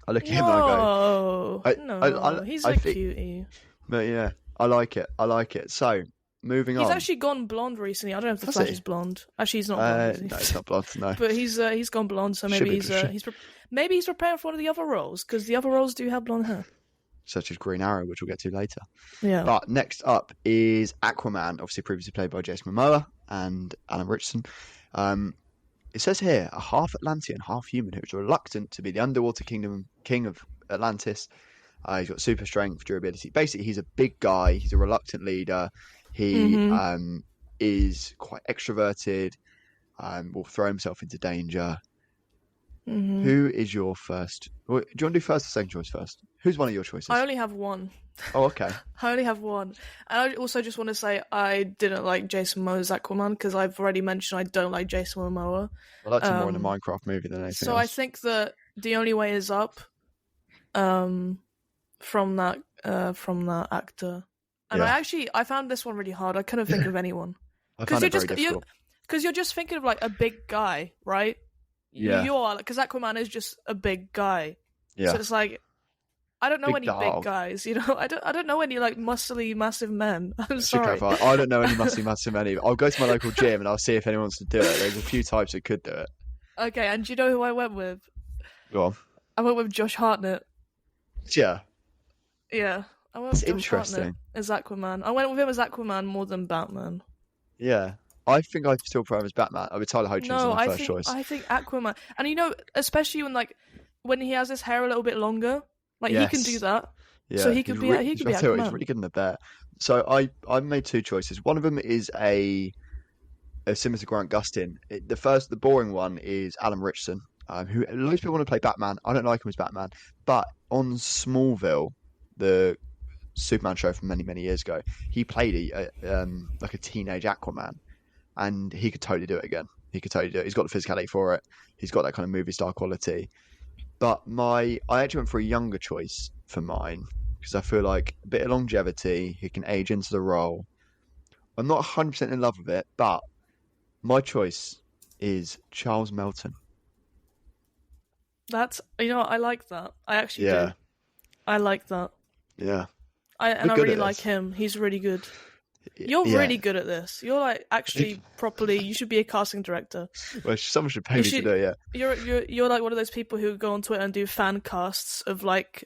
I look at him and I go, No, he's I a think- cutie. but yeah, I like it. So moving He's on. actually gone blonde recently. I don't know if the Has Flash he? is blonde. Actually, he's not blonde. Is he? No, it's not blood. No. But he's gone blonde, so Should maybe be, maybe he's preparing for one of the other roles because the other roles do have blonde hair. Such as Green Arrow, which we'll get to later. Yeah. But next up is Aquaman, obviously previously played by Jason Momoa and Alan Richardson. It says here, a half Atlantean, half human who is reluctant to be the underwater king of Atlantis. He's got super strength, durability. Basically, he's a big guy. He's a reluctant leader. He is quite extroverted. Will throw himself into danger. Mhm. Who is your first? Do you want to do first or second choice first? Who's one of your choices? I only have one. Oh, okay. I only have one. And I also just want to say I didn't like Jason Momoa's Aquaman because I've already mentioned I don't like Jason Momoa. I liked him more in the Minecraft movie than anything So else. I think that The Only Way Is Up from that actor. And Yeah. I found this one really hard. I couldn't think of anyone. I found it very Because difficult. you're just thinking of like a big guy, right? Yeah. You are, because Aquaman is just a big guy. Yeah. So it's like I don't know Big any dog. big guys, I don't know any like muscly massive men. I'm Should sorry. clarify. I don't know any massive men either. I'll go to my local gym and I'll see if anyone wants to do it. There's a few types that could do it. Okay, and do you know who I went with? Go on. I went with Josh Hartnett. Yeah. Yeah. I went That's with Josh Hartnett interesting. as Aquaman. I went with him as Aquaman more than Batman. Yeah. I think I still prefer him as Batman. I mean, Tyler Hoechlin was my first choice. I think Aquaman, and especially when he has his hair a little bit longer, like he can Yes. do that. Yeah. So he could be I tell you what, he's Aquaman. really good in the bear. So I made two choices. One of them is a similar to Grant Gustin. The boring one is Alan Ritchson, who loads of people want to play Batman. I don't like him as Batman, but on Smallville, the Superman show from many years ago, he played like a teenage Aquaman, and he could totally do it again. He could totally do it. He's got the physicality for it. He's got that kind of movie star quality. But I actually went for a younger choice for mine because I feel like a bit of longevity. He can age into the role. I'm not 100% in love with it, but my choice is Charles Melton. That's, I like that. I actually do. Yeah, I like that. yeah. And We're I good really at like this. him. He's really good. You're Yeah. really good at this. You're like actually properly. You should be a casting director. Well, someone should pay You me to should. do it. Yeah. You're like one of those people who go on Twitter and do fan casts of like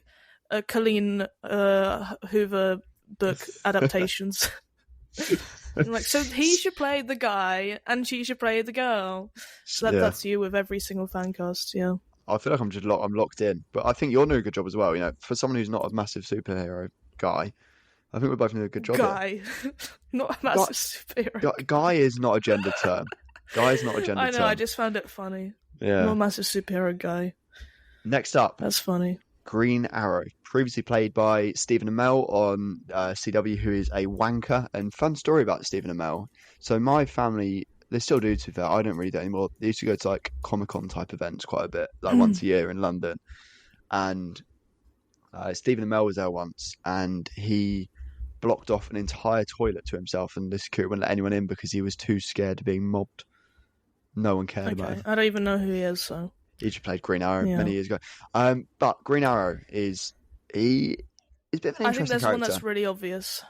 Colleen Hoover book adaptations. Like, so he should play the guy and she should play the girl. So Yeah. that's you with every single fan cast. Yeah. I feel like I'm locked in, but I think you're doing a good job as well. You know, for someone who's not a massive superhero guy, I think we're both doing a good job here. Guy, not a massive superhero. Guy is not a gender term. Guy is not a gender I know. term. I just found it funny. Yeah. Not a massive superhero guy. Next up, That's funny. Green Arrow, previously played by Stephen Amell on CW, who is a wanker. And fun story about Stephen Amell. So my family, they still do, to be fair. I don't really do it anymore. They used to go to like Comic-Con type events quite a bit, like once a year in London. And Stephen Amell was there once, and he blocked off an entire toilet to himself, and the security wouldn't let anyone in because he was too scared of being mobbed. No one cared about Okay, him. I don't even know who he is, so. He just played Green Arrow Yeah. many years ago. But Green Arrow is a bit of an I think interesting there's character. one that's really obvious.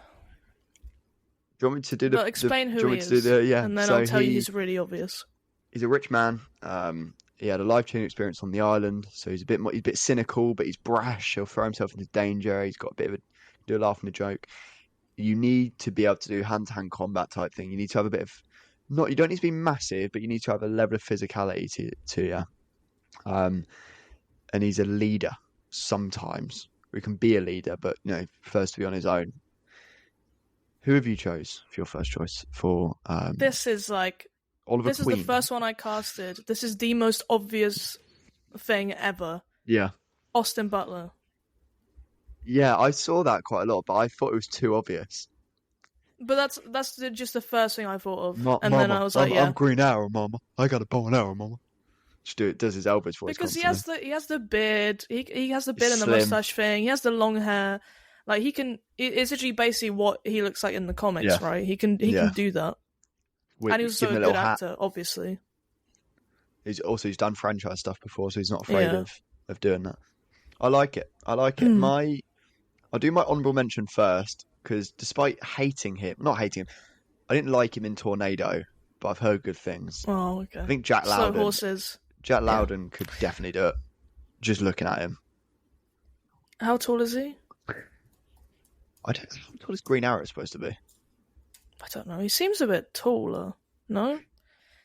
Do you want me to do the? But explain do who you he want me to do is, the? Yeah. and then So I'll tell you he's really obvious. he's a rich man. He had a life-changing experience on the island, so he's a bit cynical, but he's brash. He'll throw himself into danger. He's got a bit of do a laugh and a joke. You need to be able to do hand-to-hand combat type thing. You need to have a bit of not. You don't need to be massive, but you need to have a level of physicality to you. And he's a leader sometimes. We can be a leader, but first to be on his own. Who have you chose for your first choice for? This is like Oliver this Queen. is the first one I casted. This is the most obvious thing ever. Yeah, Austin Butler. yeah, I saw that quite a lot, but I thought it was too obvious. But that's just the first thing I thought of, and Mama, then I was like, I'm Green Arrow, Mama. I got a bow and arrow, Mama. Does his Elvis voice because constantly. he has the beard, he has the beard and the Slim. mustache thing. He has the long hair. Like it's actually basically what he looks like in the comics, Yeah. right? He can Yeah. do that, With, and he's also give a him good little hat. actor, obviously. He's done franchise stuff before, so he's not afraid Yeah. of doing that. I like it. I'll do my honourable mention first because despite not hating him, I didn't like him in Tornado, but I've heard good things. Oh, okay. I think Jack Slow Loudon. horses. Jack Loudon could definitely do it. Just looking at him, How tall is he? I don't know how tall is Green Arrow supposed to be. I don't know. He seems a bit taller. No,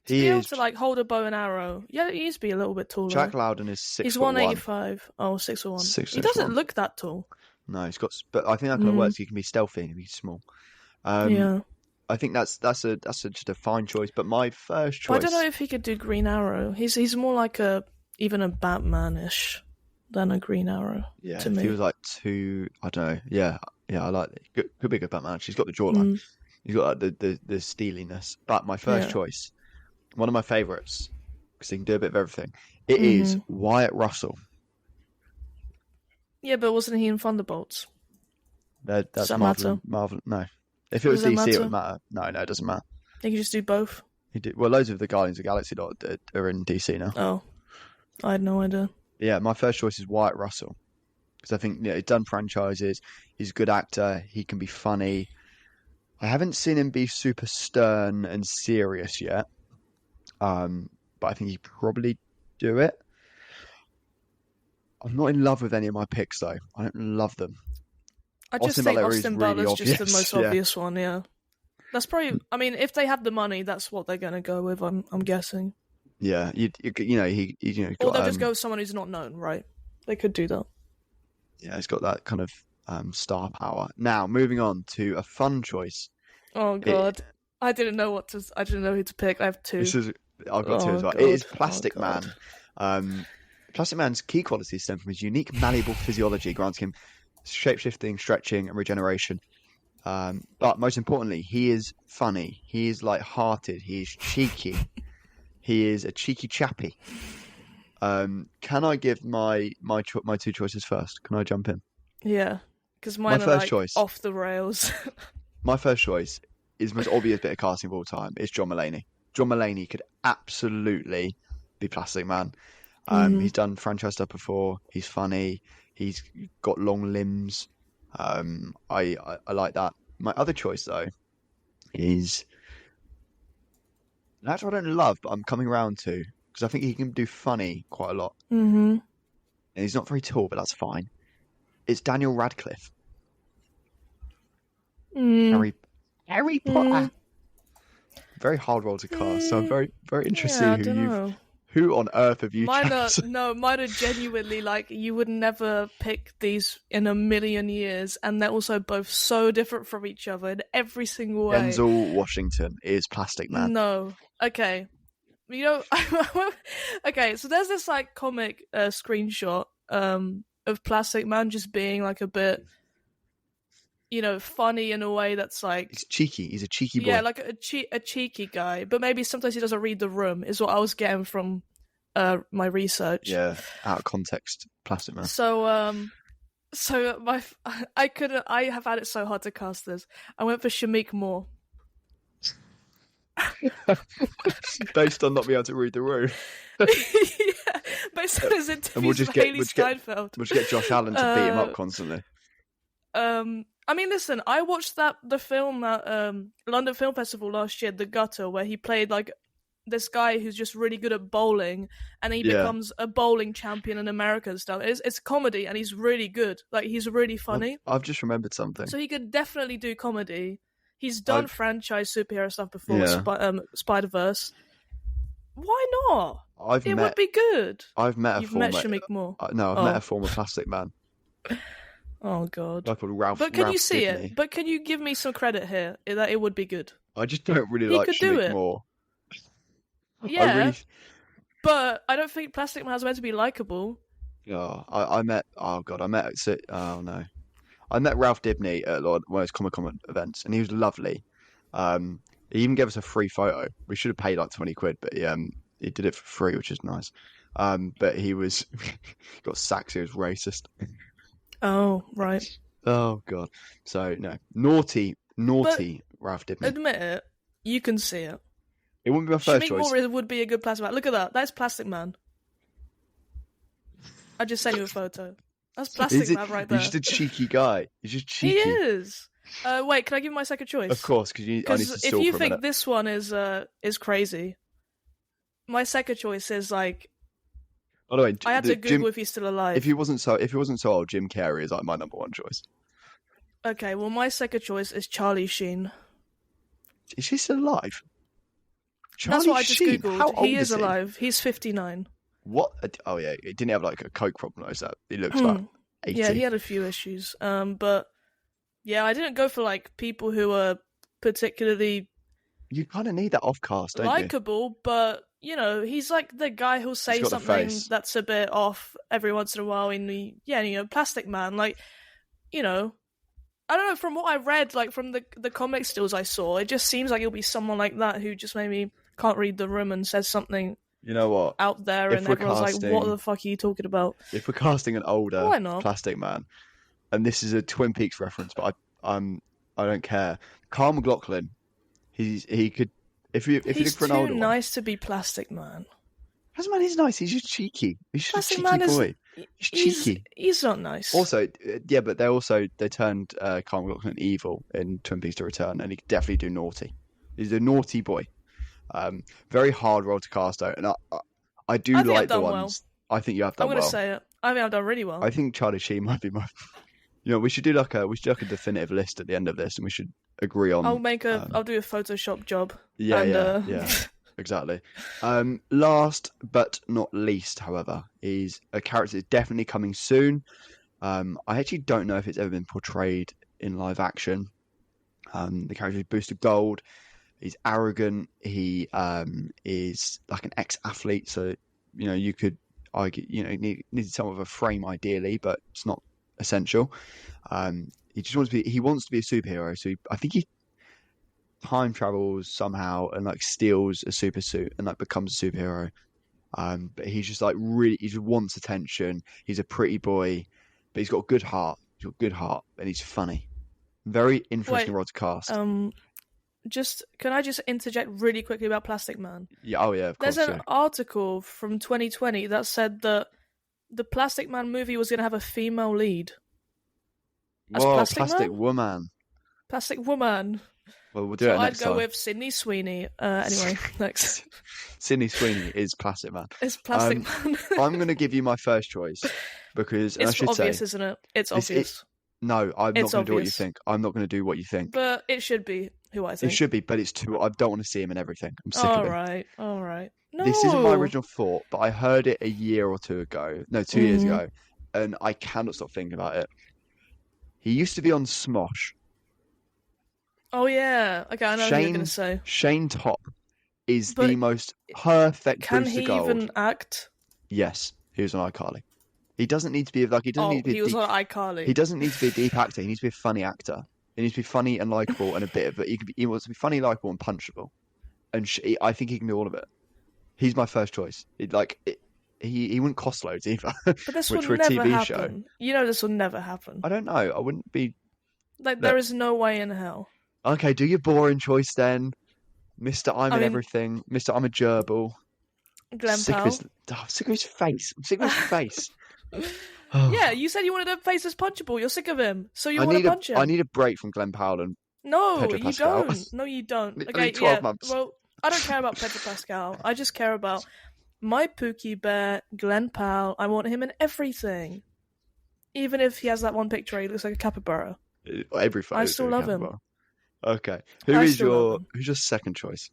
to He be able is. to like hold a bow and arrow. Yeah, he needs to be a little bit taller. Jack Loudon is 6'1". He's 185. Oh, 6'1". Six He foot doesn't one. look that tall. No, he's got. But I think that kind of works. He can be stealthy and be small. Yeah. I think that's just a fine choice. But my first choice. But I don't know if he could do Green Arrow. He's more like even a Batman-ish than a Green Arrow. Yeah, to if me. he was like too, I don't know. Yeah, I like it. Could be a good Batman. She's got the jawline. He's got like, the steeliness. But my first choice, one of my favourites, because he can do a bit of everything. It is Wyatt Russell. Yeah, but wasn't he in Thunderbolts? That's Does that Marvel. matter? Marvel. No, if it was Does that DC, it matter? would matter. No, it doesn't matter. He could just do both. He did well. Loads of the Guardians of the Galaxy are in DC now. Oh, I had no idea. Yeah, my first choice is Wyatt Russell because I think he's done franchises. He's a good actor. He can be funny. I haven't seen him be super stern and serious yet, but I think he probably do it. I'm not in love with any of my picks though. I don't love them. I just Austin think Butler is Austin really Butler's just the obvious, most yeah. obvious one. Yeah, that's probably. I mean, if they have the money, that's what they're gonna go with. I'm guessing. Yeah, he Or got, they'll just go with someone who's not known, right? They could do that. yeah, he's got that kind of star power. Now, moving on to a fun choice. Oh god. I didn't know who to pick. I have This two. is I've got two as Oh well. It is god. Oh Plastic god. Man. Um, Plastic Man's key qualities stem from his unique malleable physiology, granting him shapeshifting, stretching, and regeneration. But most importantly, he is funny. He is light-hearted. He is cheeky. He is a cheeky chappy. Can I give my two choices first? Can I jump in? Yeah. Because My mine are first like choice. off the rails. My first choice is the most obvious bit of casting of all time. It's John Mulaney. John Mulaney could absolutely be Plastic Man. Hmm. He's done franchise stuff before. He's funny. He's got long limbs. I like that. My other choice though is an actor I don't love, but I'm coming around to because I think he can do funny quite a lot. Hmm. And he's not very tall, but that's fine. It's Daniel Radcliffe, Mm. Harry Mm. Potter. Very hard role to cast. So I'm Mm. very interested to Yeah, see I don't know. who on earth have you Mine are chosen? no, mine are genuinely like you would never pick these in a million years, and they're also both so different from each other in every single way. Denzel Washington is Plastic Man. No, okay, you know, okay. So there's this like comic screenshot of Plastic Man just being like a bit, funny in a way that's like He's cheeky. He's a cheeky yeah, boy. like a cheeky guy, but maybe sometimes he doesn't read the room. Is what I was getting from my research. Yeah, out of context, Plastic Man. So so I couldn't. I have had it so hard to cast this. I went for Shamik Moore. Based on not being able to read the room. Yeah, based on his And we'll interviews just with get Haley we'll just get Steinfeld. we'll just get Josh Allen to beat him up Uh, constantly. I mean, listen, I watched the film at London Film Festival last year, The Gutter, where he played like this guy who's just really good at bowling, and he Yeah. becomes a bowling champion in America and stuff. It's comedy, and he's really good. Like he's really funny, I've just remembered something. so he could definitely do comedy. He's done I've franchise superhero stuff before, yeah. Spider Verse. Why not? I've It would met be good. I've met a You've met former Shamik Moore. no, I've met a Oh, former Plastic Man. oh A God. guy called Ralph But can you Ralph see Dibney. it? But can you give me some credit here that it would be good? I just don't really He like could do Shamik it. Moore. I Yeah, really but I don't think Plastic Man's meant to be likable. I met I met oh no. I met Ralph Dibney at one of those Comic Con events, and he was lovely. He even gave us a free photo. We should have paid like 20 quid, but he did it for free, which is nice. But he was he got sacked. He was racist. Oh, right. Oh God. So no, But naughty Ralph Dibney. admit it, you can see it. It wouldn't be my first Shamik choice. Moore would be a good Plastic Man. Look at that. That's Plastic Man. I just sent you a photo. That's Plastic Man right there. He's just a cheeky guy. He's just He cheeky. is. Wait, can I give you my second choice? Of course, because I need to Because if stall you for a think minute. this one is crazy, my second choice is like By the way, I had to Google Jim, if he's still alive. if he wasn't so old, Jim Carrey is like my number one choice. Okay, well my second choice is Charlie Sheen. Is he still alive? That's Charlie what I just Sheen. googled. How old He is he? alive. He's 59. What? Oh yeah, he didn't have like a coke problem. Is that he looks about 80? Yeah, he had a few issues. But yeah, I didn't go for like people who are particularly You kind of need that off cast, don't you? likable, but he's like the guy who'll say got the something face. that's a bit off every once in a while in the Plastic Man, like I don't know, from what I read, like from the comic stills I saw, it just seems like it'll be someone like that who just maybe can't read the room and says something You know what? out there If and we're everyone's like, what casting- the fuck are you talking about? If we're casting an older Why not? Plastic Man, and this is a Twin Peaks reference, but I don't care. Carl McLaughlin, he could if you look He's for an too older one. nice to be Plastic Man. Plastic Man is nice. He's just cheeky. He's just Plastic a cheeky Man is boy. He's cheeky. he's not nice. Also, yeah, but they turned Carl McLaughlin evil in Twin Peaks: To Return, and he could definitely do naughty. He's a naughty boy. Very hard role to cast out, and I do I think I've like the done well. ones. I think you have I'm done gonna well. say it. I think I've done really well. I think Charlie Sheen might be my. We should do like a definitive list at the end of this, and we should agree on. I'll do a Photoshop job. Yeah, and, yeah. Exactly. Last but not least, however, is a character that's definitely coming soon. I actually don't know if it's ever been portrayed in live action. The character is Booster Gold. He's arrogant. He is like an ex-athlete, so you could argue needed some of a frame ideally, but it's not essential. He just wants to be a superhero, so I think he time travels somehow and like steals a super suit and like becomes a superhero. But he's just like really, he just wants attention. He's a pretty boy, but he's got a good heart. He's got a good heart, and he's funny. Very interesting Wait, role to cast. can I just interject really quickly about Plastic Man? Yeah, oh yeah, of There's course. an article from 2020 that said that the Plastic Man movie was going to have a female lead as Whoa, Plastic Plastic Man? Woman. Plastic Woman. Well, we'll do So it I'd next go time. with Sydney Sweeney. Anyway, next. Sydney Sweeney is Plastic Man. It's Plastic Man. I'm going to give you my first choice because, and I It's should obvious, say, isn't it? It's this, obvious. no, I'm not It's going to do what you obvious. think. I'm not going to do what you think. But it should be who I It think. should be, but it's too. I don't want to see him in everything. I'm sick of him. All right. No. This isn't my original thought, but I heard it a year or two ago. No, 2 years ago, and I cannot stop thinking about it. He used to be on Smosh. Oh yeah. Okay, I know who you're going to say. Shane Top is But the most perfect can booster he gold. even act? Yes, he was on iCarly. He doesn't need to be like he doesn't Oh, need to be. he was on iCarly. He doesn't need to be a deep actor. He needs to be a funny actor. He needs to be funny and likable and a bit of it. He wants to be funny, likable, and punchable. And I think he can do all of it. He's my first choice. He wouldn't cost loads either, But this which will for a never TV happen. show. You know this will never happen. I don't know. I wouldn't be. Like, Look. there is no way in hell. Okay, do your boring choice then, Mister. I'm in everything, Mister. I'm a gerbil. Glenn Sick of Powell. sick of his face. I'm sick of his face. Yeah, you said you wanted a face as punchable. You're sick of him, so you want to punch him. I need a break from Glenn Powell and No, Pedro you Pascal. don't. No, you don't. I Okay, need 12 yeah. months. Well, I don't care about Pedro Pascal. I just care about my Pookie Bear, Glenn Powell. I want him in everything. Even if he has that one picture where he looks like a capybara. Every photo. I still love him. Okay, who's your second choice?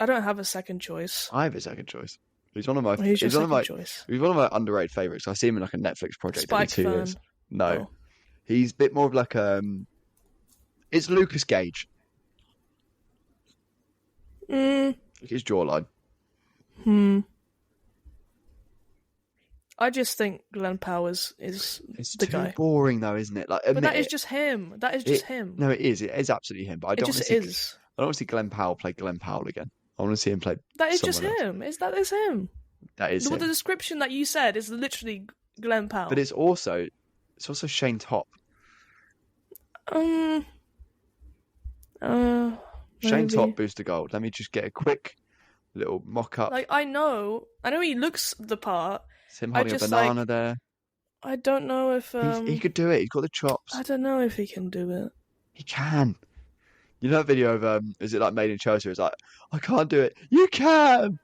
I don't have a second choice. I have a second choice. He's one of my. Who's your he's one of my. choice? He's one of my underrated favorites. I see him in like a Netflix project every Spike 2 fan. years. No, Oh. he's a bit more of like It's Lucas Gage. Look at his jawline. I just think Glenn Powers is It's the too guy. boring though, isn't it? Like, But admit that is it. just him. That is just him. No, it is. It is absolutely him. But I It don't want just to see. is. I don't want to see Glenn Powell play Glenn Powell again. I want to see him play. That is just someone else. him. That is him. That is The him. description that you said is literally Glenn Powell. But it's also Shane Top. Maybe. Shane Top booster gold. Let me just get a quick little mock up. Like, I know he looks the part. It's him holding a just, banana there. I don't know if He could do it. He's got the chops. I don't know if he can do it. He can. You know that video of is it like Made in Chelsea? It's like, I can't do it. You can.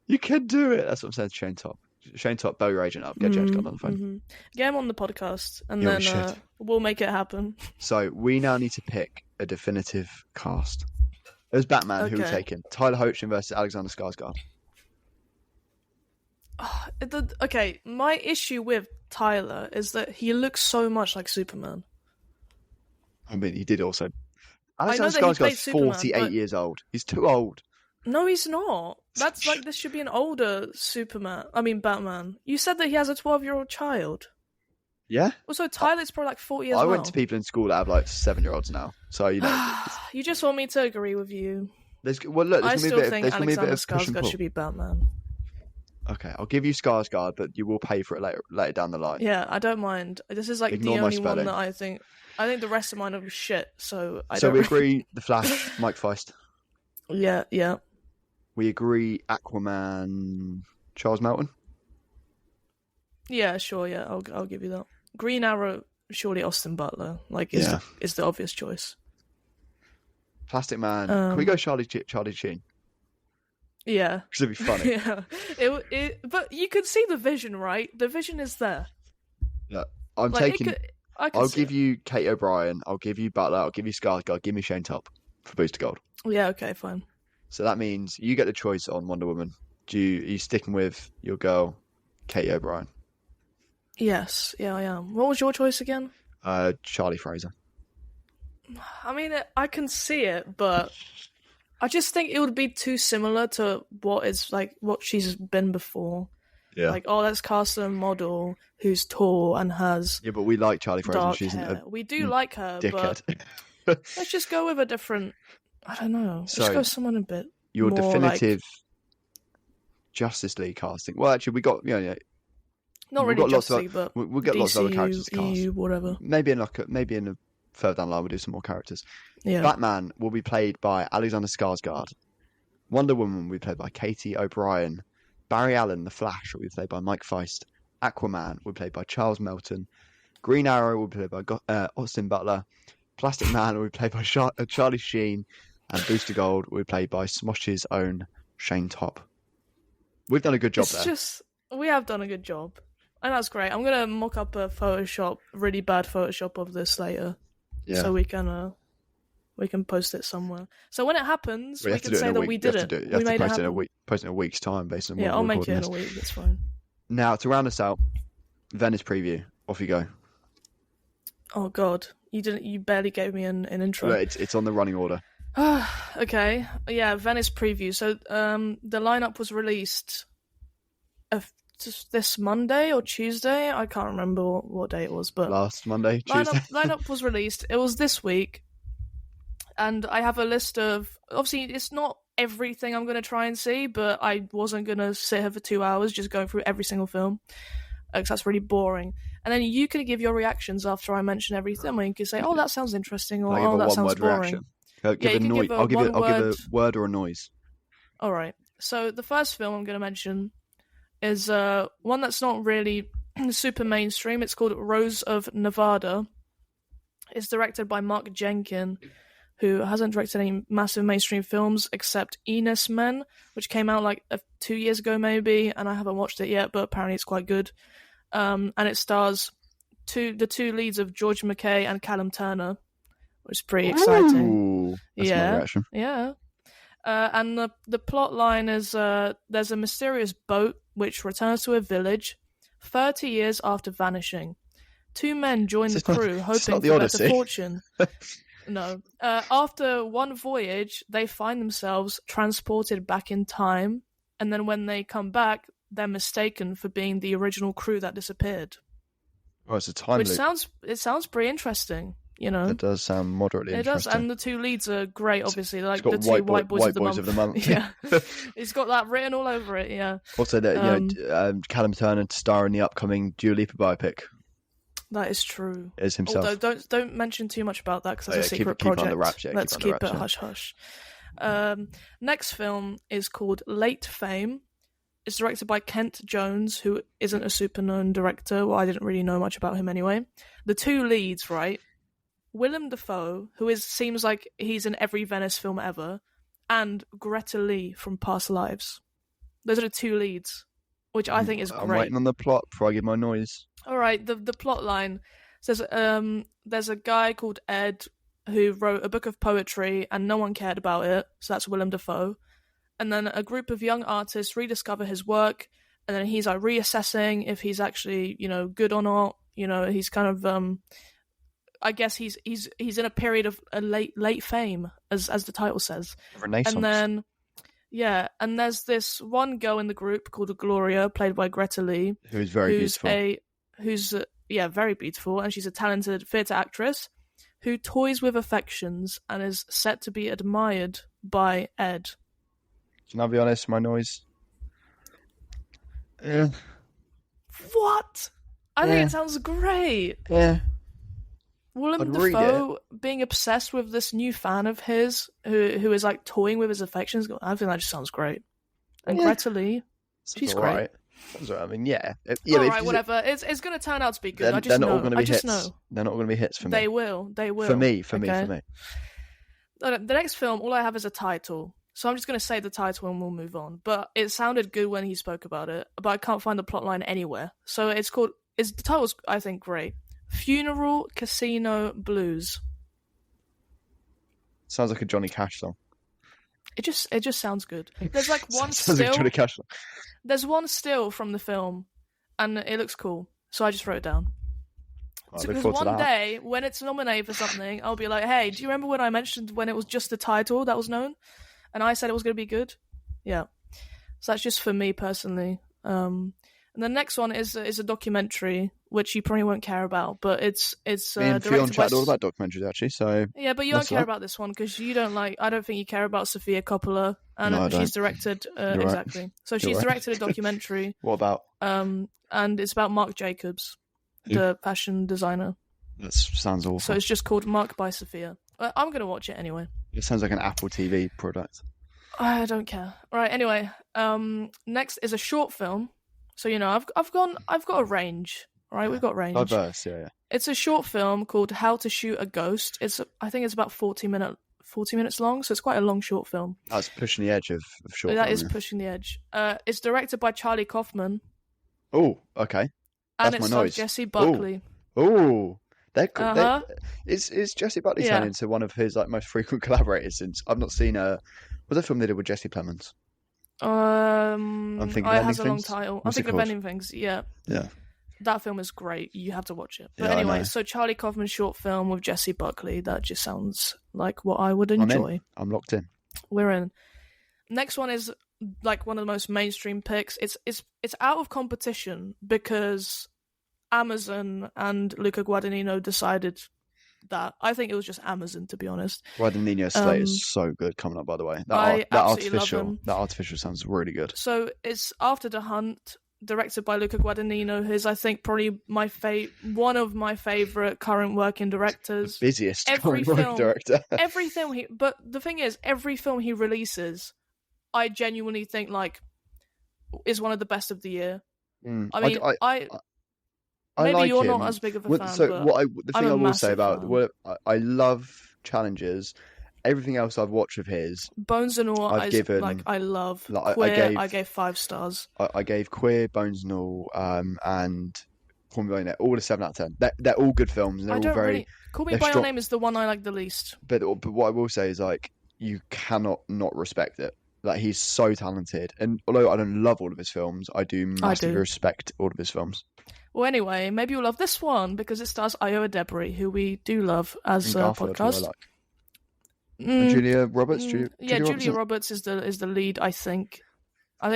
You can do it. That's what I'm saying to Shane Top. Shane Top, belly raging up. Get James Gunn on the phone. Get him on the podcast, and Yeah, we then should. we'll make it happen. So we now need to pick a definitive cast. As Batman, who are we Okay. taking? Tyler Hoechlin versus Alexander Skarsgård. Okay, my issue with Tyler is that he looks so much like Superman. I mean, he did also. know Alexander that he played Skarsgård's Superman, 48 but- years old. He's too old. No, he's not. That's like, this should be an older Batman. You said that he has a 12-year-old child. Yeah? Also, Tyler's probably like 40 as well. I went to people in school that have like 7-year-olds now. So, you know. You just want me to agree with you. There's I going to be still think there's gonna be a bit Alexander of push and Skarsgård pull. should be Batman. Okay, I'll give you Skarsgård, but you will pay for it later down the line. Yeah, I don't mind. This is like Ignore the my only one spelling. that I think the rest of mine are shit, so I So don't we really- agree The Flash, Mike Feist. Yeah. We agree Aquaman, Charles Melton. Yeah, sure, yeah, I'll give you that. Green Arrow, surely Austin Butler, is the obvious choice. Plastic Man. Can we go Charlie Sheen? Yeah. Because it'd be funny. Yeah. But you can see the vision, right? The vision is there. Yeah. I'm Like, taking. I can I'll see give it. you Kate O'Brien. I'll give you Butler. I'll give you Skarsgård. Give me Shane Top for booster gold. Yeah, okay, fine. So that means you get the choice on Wonder Woman. Are you sticking with your girl, Kate O'Brien? Yes, yeah, I am. What was your choice again? Charlie Fraser. I mean, I can see it, but I just think it would be too similar to what she's been before. Yeah. Like, oh, let's cast a model who's tall and has Yeah, but we like Charlie Frozen. dark She isn't hair. a We do like her, dickhead. but let's just go with a different. I don't know. So, Let's go with someone a bit your more definitive like, Justice League casting. Well, actually, we got yeah, not we've really got lots Justice of League, but we'll get lots of other characters to cast. EU, whatever. Maybe in a further down the line we'll do some more characters. Yeah. Batman will be played by Alexander Skarsgård. Wonder Woman will be played by Katie O'Brien. Barry Allen, the Flash, will be played by Mike Feist. Aquaman will be played by Charles Melton. Green Arrow will be played by Austin Butler. Plastic Man will be played by Charlie Sheen. And Booster Gold will be played by Smosh's own Shane Top. We've done a good job there. We have done a good job. And that's great. I'm going to mock up a really bad Photoshop of this later. Yeah. So we can post it somewhere. So when it happens, we can say that we did it. You have to post it in a week's time based on what I'll make it in a week. That's fine. Now, to round us out, Venice preview. Off you go. Oh God, you barely gave me an intro. It's on the running order. Okay, yeah, Venice preview. So the lineup was released just this Monday or Tuesday. I can't remember what day it was, but last Monday, Tuesday. Lineup was released. It was this week, and I have a list of. Obviously, it's not everything I'm going to try and see, but I wasn't going to sit here for 2 hours just going through every single film, because that's really boring. And then you can give your reactions after I mention everything, where you can say, "Oh, that sounds interesting," or "Oh, that sounds boring." I'll give a word or a noise. All right. So the first film I'm going to mention is one that's not really super mainstream. It's called Rose of Nevada. It's directed by Mark Jenkin, who hasn't directed any massive mainstream films except Enos Men, which came out like 2 years ago maybe, and I haven't watched it yet, but apparently it's quite good. And it stars the two leads of George McKay and Callum Turner, which is pretty exciting. Ooh, that's my reaction. Yeah. And the plot line is there's a mysterious boat which returns to a village 30 years after vanishing. Two men join the crew hoping for better fortune. No. After one voyage, they find themselves transported back in time, and then when they come back, they're mistaken for being the original crew that disappeared. Oh, it's a time loop. It sounds pretty interesting, you know. It does sound moderately interesting. It does, and the two leads are great, obviously. They're like the two white boys of the month. Yeah. It's got that written all over it, yeah. Also, Callum Turner to star in the upcoming Dua Lipa biopic. That is true. It is himself. Although don't mention too much about that because that's a secret project. Keep it on the wraps, Let's keep it hush-hush. Next film is called Late Fame. It's directed by Kent Jones, who isn't a super known director. Well, I didn't really know much about him anyway. The two leads, right? Willem Dafoe, who seems like he's in every Venice film ever, and Greta Lee from Past Lives. Those are the two leads, which I think is great. I'm waiting on the plot before I give my noise. All right, the plot line says there's a guy called Ed who wrote a book of poetry and no one cared about it, so that's Willem Dafoe. And then a group of young artists rediscover his work, and then he's like reassessing if he's actually, good or not. He's kind of I guess he's in a period of a late fame, as the title says. Renaissance. And then and there's this one girl in the group called Gloria, played by Greta Lee, who's very beautiful. Who's very beautiful, and she's a talented theatre actress who toys with affections and is set to be admired by Ed. Can I be honest? My noise. Yeah. What? I think it sounds great. Yeah. Willem Dafoe being obsessed with this new fan of his who is like toying with his affections. I think that just sounds great. And Greta Lee, she's great. Right. I mean, yeah. All right, whatever. It's going to turn out to be good. I just know. All going to be hits. They're not going to be hits for me. They will. For me. The next film, all I have is a title. So I'm just going to say the title and we'll move on. But it sounded good when he spoke about it, but I can't find the plotline anywhere. So the title's, I think, great. Funeral Casino Blues. Sounds like a Johnny Cash song. It just sounds good. There's like one sounds like a Johnny Cash song. There's one still from the film, and it looks cool. So I just wrote it down. Because one day, when it's nominated for something, I'll be like, hey, do you remember when I mentioned when it was just the title that was known? and I said it was going to be good. Yeah, so that's just for me personally. And the next one is a documentary which you probably won't care about, but it's Me and Fionn directed by. chatted all about documentaries actually, so Yeah, but you don't that's care that. about this one because you don't like. I don't think you care about Sofia Coppola, No, I and she's don't. directed You're right. exactly. So You're she's right. directed a documentary, What about and it's about Marc Jacobs, who? the fashion designer. That sounds So awful. it's just called Marc by Sophia. I'm gonna watch it anyway. It sounds like an Apple TV product. I don't care. Right. Anyway, next is a short film. So I've got a range. Right, Yeah. we've got range. Diverse, yeah. It's a short film called How to Shoot a Ghost. I think it's about 40 minutes long, so it's quite a long short film. That's pushing the edge of short That film, is yeah. pushing the edge. It's directed by Charlie Kaufman, Oh, okay. and That's it my stars noise. Jesse Buckley. Oh, they're cool. Uh-huh. Is Jesse Buckley Yeah. turned into one of his like most frequent collaborators since I've not seen what's that film they did with Jesse Plemons? I'm thinking of It Ending has a long Things. title. I'm What's it thinking of called? Ending Things. Yeah. Yeah. That film is great. You have to watch it. But Yeah, I anyway, know. so Charlie Kaufman's short film with Jesse Buckley. That just sounds like what I would I'm in. enjoy. I'm locked in. We're in. Next one is like one of the most mainstream picks. It's out of competition because Amazon and Luca Guadagnino decided that. I think it was just Amazon, to be honest. Guadagnino Slate Um, is so good coming up, by the way. I That absolutely love him. that artificial sounds really good. So it's After the Hunt, directed by Luca Guadagnino, who's I think probably one of my favorite current working directors. Busiest Every current film- director. But the thing is, every film he releases, I genuinely think like is one of the best of the year. Mm. I mean, I maybe like you're him. not as big of a Well, fan, so but the I'm thing a I will say massive about fan. I love challenges. Everything else I've watched of his, Bones and All, I've given, I love. like, Queer, I I gave 5 stars. I gave Queer, Bones and All, and Call Me by Your Name all a 7 out of 10. They're all good films. And I they're don't all very. really. Call Me they're by Your strong- Name is the one I like the least. But what I will say is like you cannot not respect it. Like he's so talented, and although I don't love all of his films, I do massively respect all of his films. Well, anyway, maybe you'll love this one because it stars Iowa Debris, who we do love as a Garfield, who I podcast. like. And Julia Roberts. Julia Roberts is the lead. I think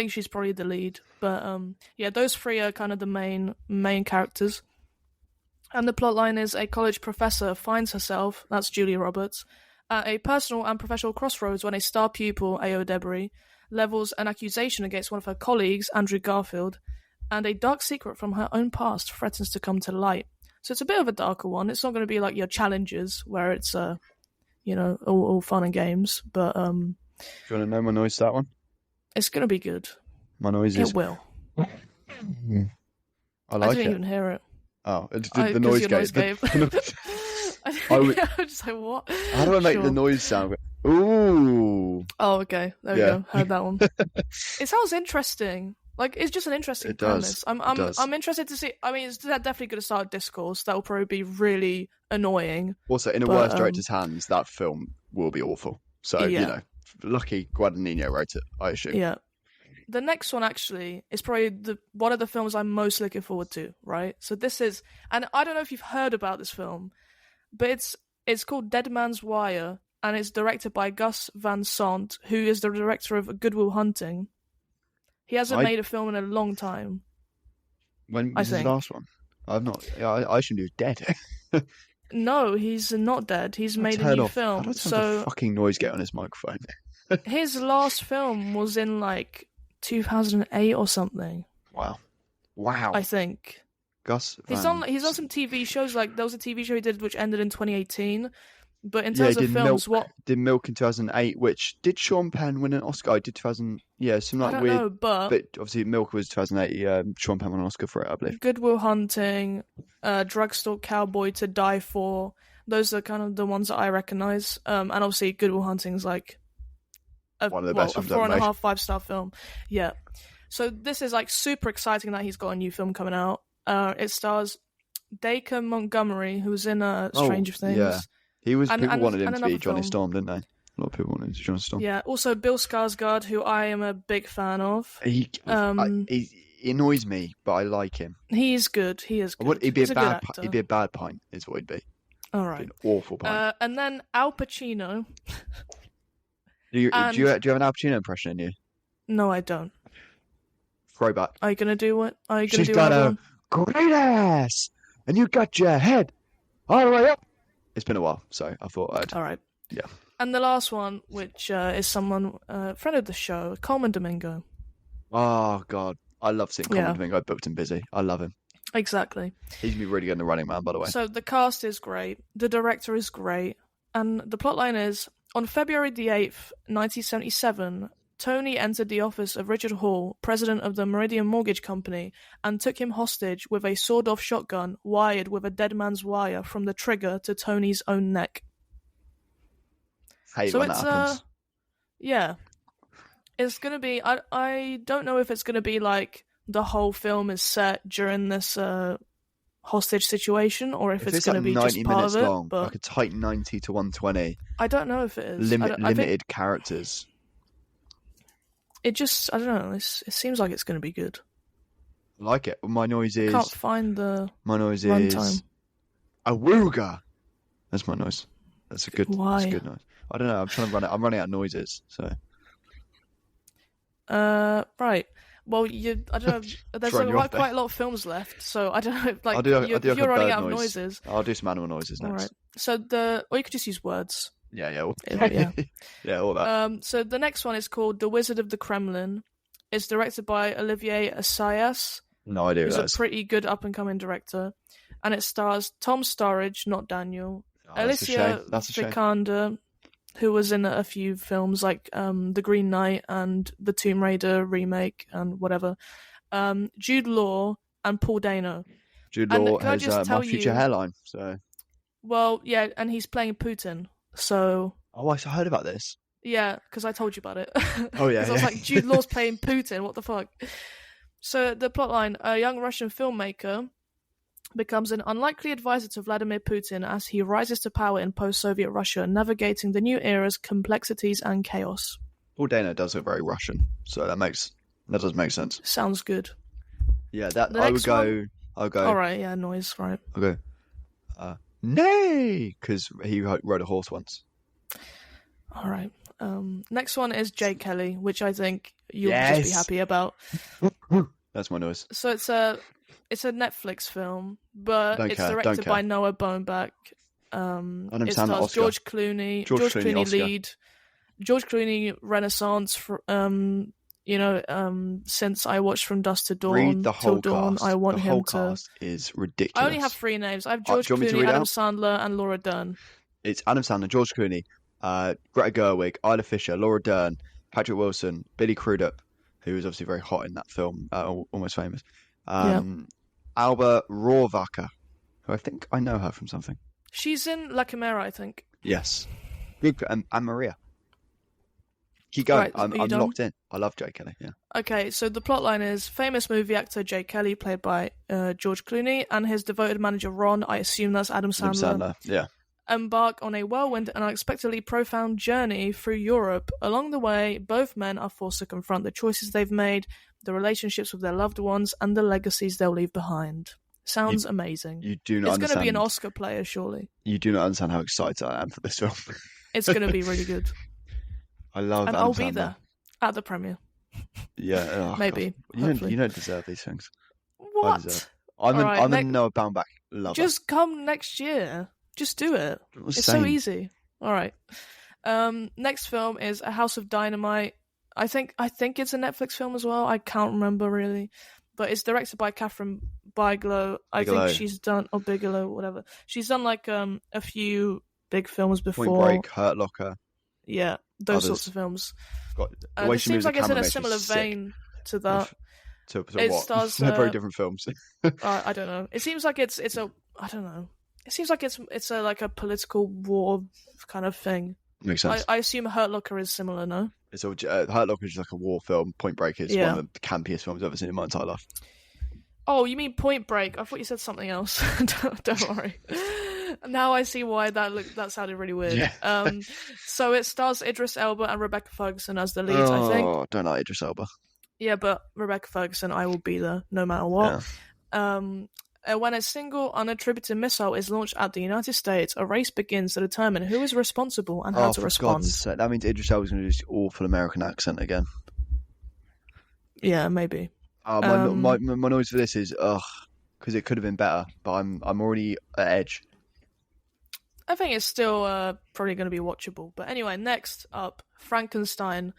she's probably the lead. But yeah, those three are kind of the main characters. And the plotline is a college professor finds herself, that's Julia Roberts, at a personal and professional crossroads when a star pupil, Iowa Debris, levels an accusation against one of her colleagues, Andrew Garfield, and a dark secret from her own past threatens to come to light. So it's a bit of a darker one. It's not going to be like your challenges where it's all fun and games, but Do you want to know my noise to that one? it's going to be good. My noise is. It will. I I like didn't it. even hear it. Oh, the 'Cause noise your gave. noise gave. I would- I was just like, what? How do I make Sure. the noise sound? Ooh, Oh, okay. There we Yeah. go. Heard that one. It sounds interesting. Like, it's just an interesting It does. premise. It does. I'm interested to see. I mean, it's definitely going to start a discourse. That will probably be really annoying. Also, in a But, worse director's hands, that film will be awful. So Yeah. lucky Guadagnino wrote it. I assume. Yeah. The next one actually is probably one of the films I'm most looking forward to. Right. So this is, and I don't know if you've heard about this film, but it's called Dead Man's Wire, and it's directed by Gus Van Sant, who is the director of Good Will Hunting. He hasn't made a film in a long time. When I was his think. last one? I've not. I assumed he was dead. No, he's not dead. He's made a Turn new off. How film. do I turn So the fucking noise get on his microphone? his last film was in like 2008 or something, Wow. I think. Gus. He's Van on some TV shows. Like there was a TV show he did which ended in 2018. But in Yeah, terms he of did films, Milk. Did Milk in 2008, which did Sean Penn win an Oscar? I did 2000. Yeah, some I like don't weird. know, but obviously, Milk was 2008. Sean Penn won an Oscar for it, I believe. Good Will Hunting, Drugstore Cowboy, To Die For. Those are kind of the ones that I recognize. And obviously, Good Will Hunting's like One of the best a films ever 4.5, made. 5-star film. Yeah. So this is like super exciting that he's got a new film coming out. It stars Dacre Montgomery, who was in Stranger Things. Yeah. He was. People wanted him to be another Johnny film. Storm, didn't they? A lot of people wanted him to be Johnny Storm. Yeah. Also, Bill Skarsgård, who I am a big fan of. He annoys me, but I like him. He is good. He is good. He'd be He's a a good bad. actor. He'd be a bad pint, is what he'd be. All He'd right. be an awful pint. And then Al Pacino. And do you have an Al Pacino impression in you? no, I don't. Throwback. Are you gonna do what? Are you gonna She's do got another a one? great ass, and you got your head all the way up. It's been a while, so I thought I'd All right. yeah. And the last one, which is someone friend of the show, Coleman Domingo. Oh God, I love seeing Common Yeah, Domingo booked and busy. I love him. exactly. He's gonna be really good in The Running Man, by the way. So the cast is great, the director is great, and the plotline is on February the 8th, 1977, Tony entered the office of Richard Hall, president of the Meridian Mortgage Company, and took him hostage with a sawed-off shotgun wired with a dead man's wire from the trigger to Tony's own neck. Hate So when that it's happens. yeah, it's gonna be. I don't know if it's gonna be like the whole film is set during this hostage situation, or if If it's it's going like to be just 90 part of minutes it. long, But like a tight 90 to 120, I don't know if it is. I think limited characters. it just. I don't know. It seems like it's going to be good. I like it. My noise I can't is find the my noise is runtime. awooga. That's my noise. That's a Why? good noise. I don't know. I'm trying to run it. I'm running out of noises. So Right. Well, I don't know. There's throwing you off there. quite a lot of films left, so I don't know. Like, I'll do like you're a running bird out of noise. noises. I'll do some animal noises All right. next. So or you could just use words. Yeah, yeah, Yeah. yeah, all that. So the next one is called The Wizard of the Kremlin. It's directed by Olivier Assayas, No idea who's what a that is. pretty good up-and-coming director. And it stars Tom Sturridge, not Daniel, Oh, that's a shame. Alicia That's a shame. Vikander, who was in a few films like The Green Knight and the Tomb Raider remake and whatever. Jude Law and Paul Dano. Jude And Law can I has just my tell future you? hairline. So, Well, yeah, and he's playing Putin. So oh, I heard about this. yeah, because I told you about it. Oh yeah, Because I was yeah. like, Jude Law's playing Putin. What the fuck? So the plotline: a young Russian filmmaker becomes an unlikely advisor to Vladimir Putin as he rises to power in post-Soviet Russia, navigating the new era's complexities and chaos. Paul Dano does look very Russian, so that does make sense. Sounds good. Yeah, that The I would next go. one? I'll go. All right, yeah, noise, right. I'll go. Nay, because he rode a horse once. All right. Next one is Jay Kelly, which I think you'll just be Yes. happy about. That's my noise. So it's a Netflix film, but Don't it's care, don't directed care. by Noah Baumbach. It Sandler stars Oscar. George Clooney. George Clooney Oscar. lead. George Clooney Renaissance. Since I watched From Dusk to Dawn Read the till whole dawn, cast. I want The him whole to. cast is ridiculous. I only have three names. I have George do you want me to Clooney, read Adam out? Sandler, and Laura Dern. It's Adam Sandler, George Clooney, Greta Gerwig, Isla Fisher, Laura Dern, Patrick Wilson, Billy Crudup, who was obviously very hot in that film, Almost Famous. Alba Rohrwacher, who I think I know her from something. She's in La Chimera, I think. Yes. Good, and Maria. Keep going. Right, I'm are you done? locked in. I love Jay Kelly. Yeah. Okay, so the plotline is famous movie actor Jay Kelly, played by George Clooney, and his devoted manager Ron, I assume that's Adam Adam Sandler, Sandler. Yeah. embark on a whirlwind and unexpectedly profound journey through Europe. Along the way, both men are forced to confront the choices they've made, the relationships with their loved ones, and the legacies they'll leave behind. Sounds amazing. You do not It's going to understand. be an Oscar player, surely. You do not understand how excited I am for this film. It's going to be really good. I love And Adam I'll be Sandler. there at the premiere. Yeah. Oh, Maybe. God. Hopefully. You don't deserve these things. What? deserve- All right, I'm a Noah Baumbach lover. Just come next year. Just do it. It's Same. so easy. All right. Next film is A House of Dynamite. I think it's a Netflix film as well. I can't remember really, but it's directed by Catherine Bigelow. I Bigelow. think she's done Bigelow, whatever. She's done like a few big films before. Point Break, Hurt Locker. Yeah, those Others. sorts of films. Got, the way It she seems moves like the it's in camera a makes me similar sick. vein to that. To It what? stars, They're very different films. I don't know. It seems like it's a I don't know. It seems like it's a like a political war kind of thing. Makes sense. I assume Hurt Locker is similar, no? It's all, Hurt Locker is just like a war film. Point Break is Yeah. one of the campiest films I've ever seen in my entire life. Oh, you mean Point Break? I thought you said something else. Don't worry. Now I see why that sounded really weird. Yeah. So it stars Idris Elba and Rebecca Ferguson as the leads, I think. Oh, don't like Idris Elba. Yeah, but Rebecca Ferguson, I will be there no matter what. When a single unattributed missile is launched at the United States, a race begins to determine who is responsible and how Oh, to for respond. God's sake. That means Idris Elba's going to do this awful American accent again. Yeah, maybe. My noise for this is, because it could have been better, but I'm already at edge. I think it's still probably going to be watchable. But anyway, next up, Frankenstein.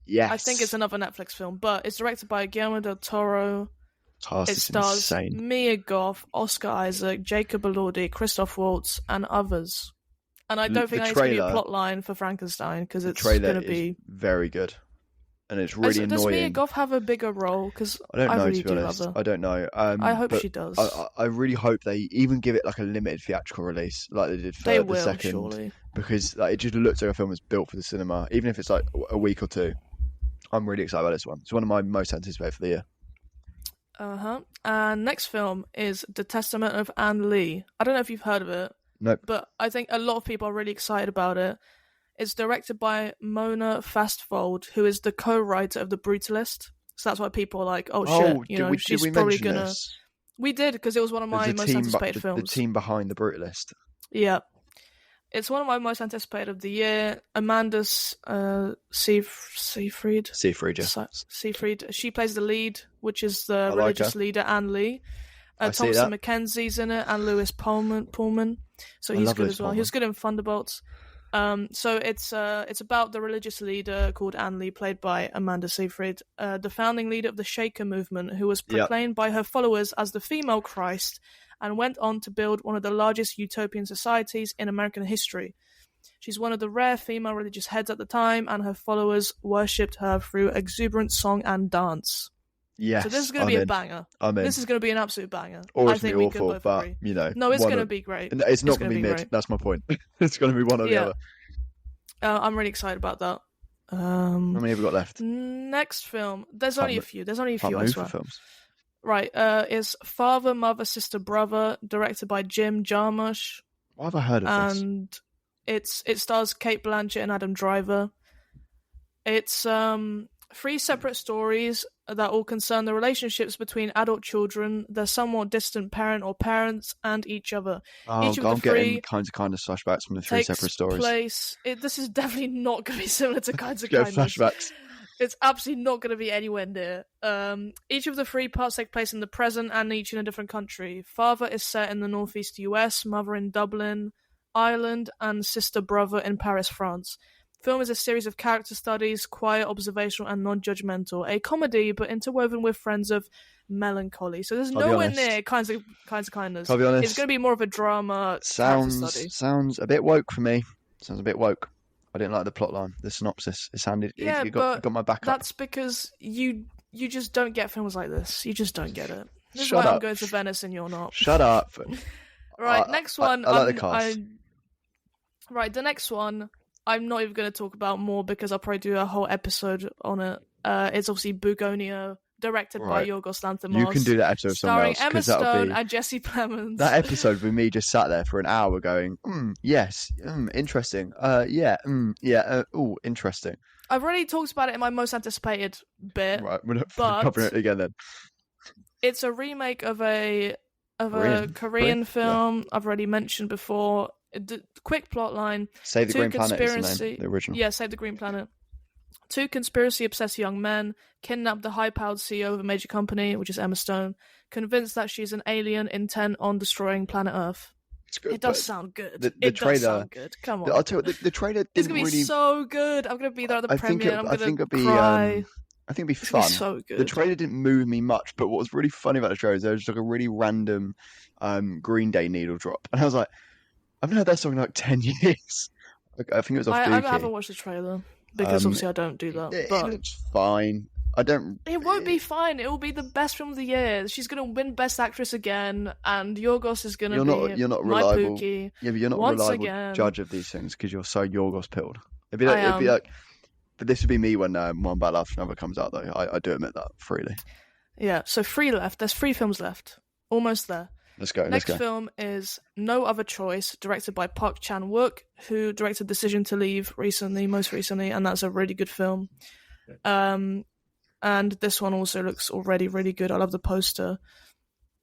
Yes. I think it's another Netflix film, but it's directed by Guillermo del Toro. Cast It is stars insane. Mia Goth, Oscar Isaac, Jacob Elordi, Christoph Waltz, and others. And I don't think I need to give you a plot line for Frankenstein because it's going to be very good, and it's really annoying. Does Mia Goth have a bigger role? Because I don't know, really to be honest. love her. I don't know. I hope she does. I really hope they even give it like a limited theatrical release, like they did for the second, surely. because like, it just looks like a film that's built for the cinema, even if it's like a week or two. I'm really excited about this one. It's one of my most anticipated for the year. And next film is The Testament of Anne Lee. I don't know if you've heard of it. Nope. But I think a lot of people are really excited about it. It's directed by Mona Fastvold, who is the co-writer of The Brutalist. So that's why people are like, oh shit, she's probably gonna... This? We did, because it was one of my most anticipated films. The team behind The Brutalist. Yeah. It's one of my most anticipated of the year. Amanda Seyfried. Seyfried. She plays the lead, which is the religious leader, Anne Lee. Thompson McKenzie's in it, and Lewis Pullman. So he's good as well. He was good in Thunderbolts. So it's about the religious leader called Anne Lee, played by Amanda Seyfried, the founding leader of the Shaker movement, who was proclaimed by her followers as the female Christ, and went on to build one of the largest utopian societies in American history. She's one of the rare female religious heads at the time, and her followers worshipped her through exuberant song and dance. Yes, so this is going to be a banger. This is going to be an absolute banger. Or it's going to be awful, but agree. No, it's going to be great. It's not going to be mid. Great. That's my point. It's going to be one or the other. I'm really excited about that. How many have we got left? Next film. There's only a few. I swear. Films. Right. Is Father, Mother, Sister, Brother, directed by Jim Jarmusch. Why have I heard of this? And it stars Cate Blanchett and Adam Driver. It's 3 separate stories that all concern the relationships between adult children, their somewhat distant parent or parents, and each other. I'm getting kinds of flashbacks from the 3 separate stories. This is definitely not going to be similar to kinds of kindness. Flashbacks. It's absolutely not going to be anywhere near. Each of the 3 parts take place in the present and each in a different country. Father is set in the northeast US, Mother in Dublin, Ireland, and Sister Brother in Paris, France. Film is a series of character studies, quiet, observational, and non-judgmental. A comedy, but interwoven with friends of melancholy. So there's nowhere near kinds of kindness. I'll be honest. It's going to be more of a drama character study. Sounds a bit woke for me. Sounds a bit woke. I didn't like the plotline, the synopsis. It sounded... it got my back up. That's because you just don't get films like this. You just don't get it. This is Shut why up. I'm going to Venice and you're not. Shut up. Right, next one. I like the cast. Right, the next one... I'm not even going to talk about more because I'll probably do a whole episode on it. It's obviously Bugonia, directed by Yorgos Lanthimos. You can do that episode somewhere else. Starring Emma Stone and Jesse Plemons. That episode with me just sat there for an hour going, yes, interesting. Interesting. I've already talked about it in my most anticipated bit. Right, we're not covering it again then. It's a remake of a Korean film I've already mentioned before. The quick plot line. Save the Green Planet is the name, the original. Yeah, Save the Green Planet. 2 conspiracy-obsessed young men kidnap the high-powered CEO of a major company, which is Emma Stone, convinced that she's an alien intent on destroying planet Earth. It's good, it does sound good. The trailer, does sound good. Come on. I'll tell you, the trailer didn't It's going to be so good. I'm going to be there at the premiere. I'm going to cry. I think it'd be fun. It's so good. The trailer didn't move me much, but what was really funny about the trailer is there was just like a really random Green Day needle drop. And I was like, I haven't heard that song in like 10 years. I think it was off Dookie. I haven't watched the trailer because obviously I don't do that. It looks fine. It won't be fine. It will be the best film of the year. She's going to win Best Actress again, and Yorgos is going to be you're not my reliable. Pookie. Yeah, but you're not a reliable judge of these things because you're so Yorgos pilled. It'd be like, but this would be me when One Battle After Another comes out, though. I do admit that freely. Yeah, so 3 left. There's 3 films left. Almost there. Let's go. Next film is No Other Choice, directed by Park Chan-wook, who directed Decision to Leave most recently, and that's a really good film. And this one also looks already really good. I love the poster.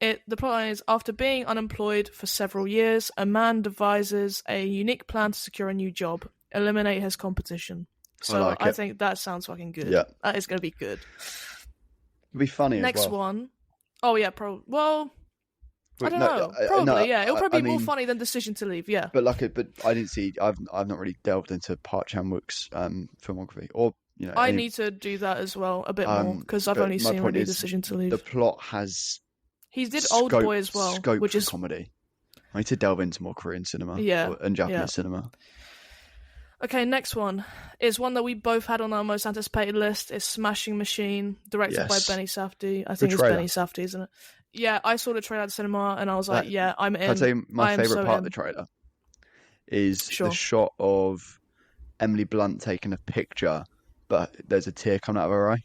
The plotline is after being unemployed for several years, a man devises a unique plan to secure a new job, eliminate his competition. I So like I it. think that sounds fucking good. Yeah, That is going to be good. it'll be funny as Next well. one. Oh yeah, well, I But don't no, know. no, Probably, yeah. It'll I probably be more mean, funny than Decision to Leave. Yeah. but I didn't see. I've not really delved into Park Chan Wook's filmography, or I any. need to do that as well a bit more because I've But only my seen point really is, Decision to the Leave. plot has He did Old Boy as well, scope which for is comedy. I need to delve into more Korean cinema yeah, and yeah. Japanese cinema. Okay, next one is one that we both had on our most anticipated list. Is Smashing Machine, directed by Yes, Benny Safdie. I good think it's trailer. Benny Safdie, isn't it? Yeah, I saw the trailer at the cinema and I was like, That yeah, I'm Can I tell in. you my I am favorite so part of the in. trailer is the Sure. shot of Emily Blunt taking a picture, but there's a tear coming out of her eye.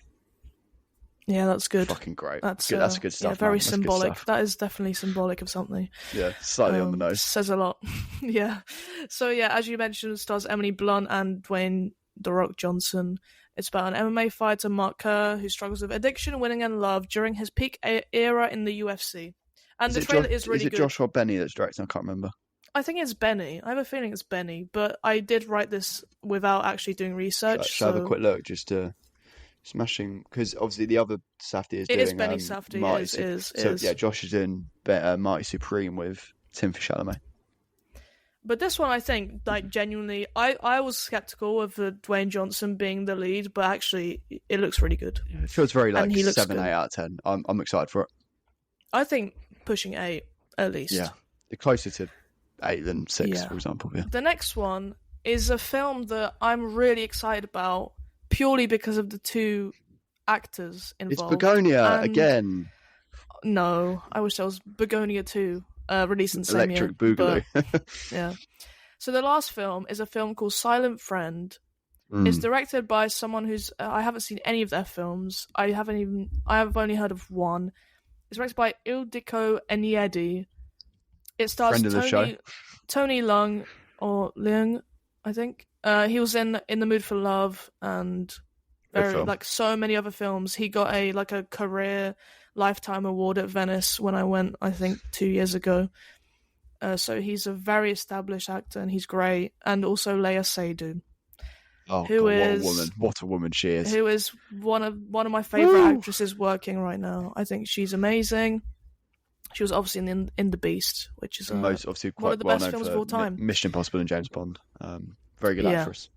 Yeah, that's good. Fucking great. That's Good. That's good yeah, stuff, very man. That's good symbolic. stuff. That is definitely symbolic of something. Yeah, slightly on the nose. Says a lot. Yeah. So yeah, as you mentioned, it stars Emily Blunt and Dwayne The Rock Johnson. It's about an MMA fighter, Mark Kerr, who struggles with addiction, winning, and love during his peak era in the UFC. And the trailer is really Is it good. Joshua Benny that's directing? I can't remember. I think it's Benny. I have a feeling it's Benny, but I did write this without actually doing research. Shall I have a quick look? Just Smashing, because obviously the other Safdie is it doing is Benny Safdie. Marty. Is. Yeah, Josh is doing Marty Supreme with Timothy Chalamet. But this one, I think, like genuinely, I was skeptical of Dwayne Johnson being the lead, but actually, it looks really good. Yeah, it feels very like And he looks 7, good. 8 out of 10. I'm excited for it. I think pushing 8 at least. Yeah, they're closer to 8 than 6, Yeah. for example. Yeah. The next one is a film that I'm really excited about purely because of the two actors It's involved. Begonia And- again. No, I wish there was Begonia 2, released in the same year. Electric Boogaloo. but- yeah. So the last film is a film called Silent Friend. Mm. It's directed by someone who's I haven't seen any of their films. I have only heard of one. It's directed by Ildiko Enyedi. It stars Friend of the show. Tony Leung or Leung, I think. He was in The Mood for Love and Good film. like so many other films. He got a career lifetime award at Venice when I went, I think 2 years ago. So he's a very established actor and he's great. And also Leia Seydoux, Oh, who God, is- what a woman she is. who is one of my favorite Woo! actresses working right now. I think she's amazing. She was obviously in The Beast, which is Most obviously one quite of the well best known films for of all time. Mission Impossible and James Bond. Very good Yeah. actress.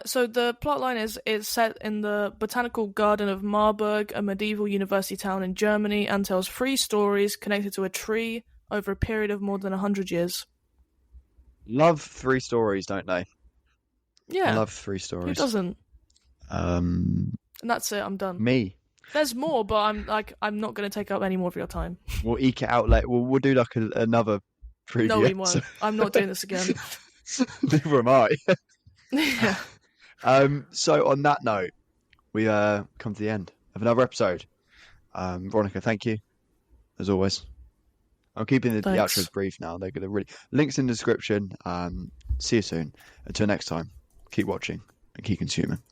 So the plotline is it's set in the botanical garden of Marburg, a medieval university town in Germany, and tells 3 stories connected to a tree over a period of more than 100 years. Love 3 stories, don't they? Yeah, I love 3 who stories. doesn't? Um, And that's it. I'm done. me. There's more, but I'm not going to take up any more of your time. We'll eke it out later. We'll do like another preview. No, we won't. I'm not doing this again. Neither am I. Yeah. So on that note, we come to the end of another episode. Veronica, thank you as always. I'm keeping the Thanks. outros brief now. They're going to really links in the description. See you soon. Until next time, keep watching and keep consuming.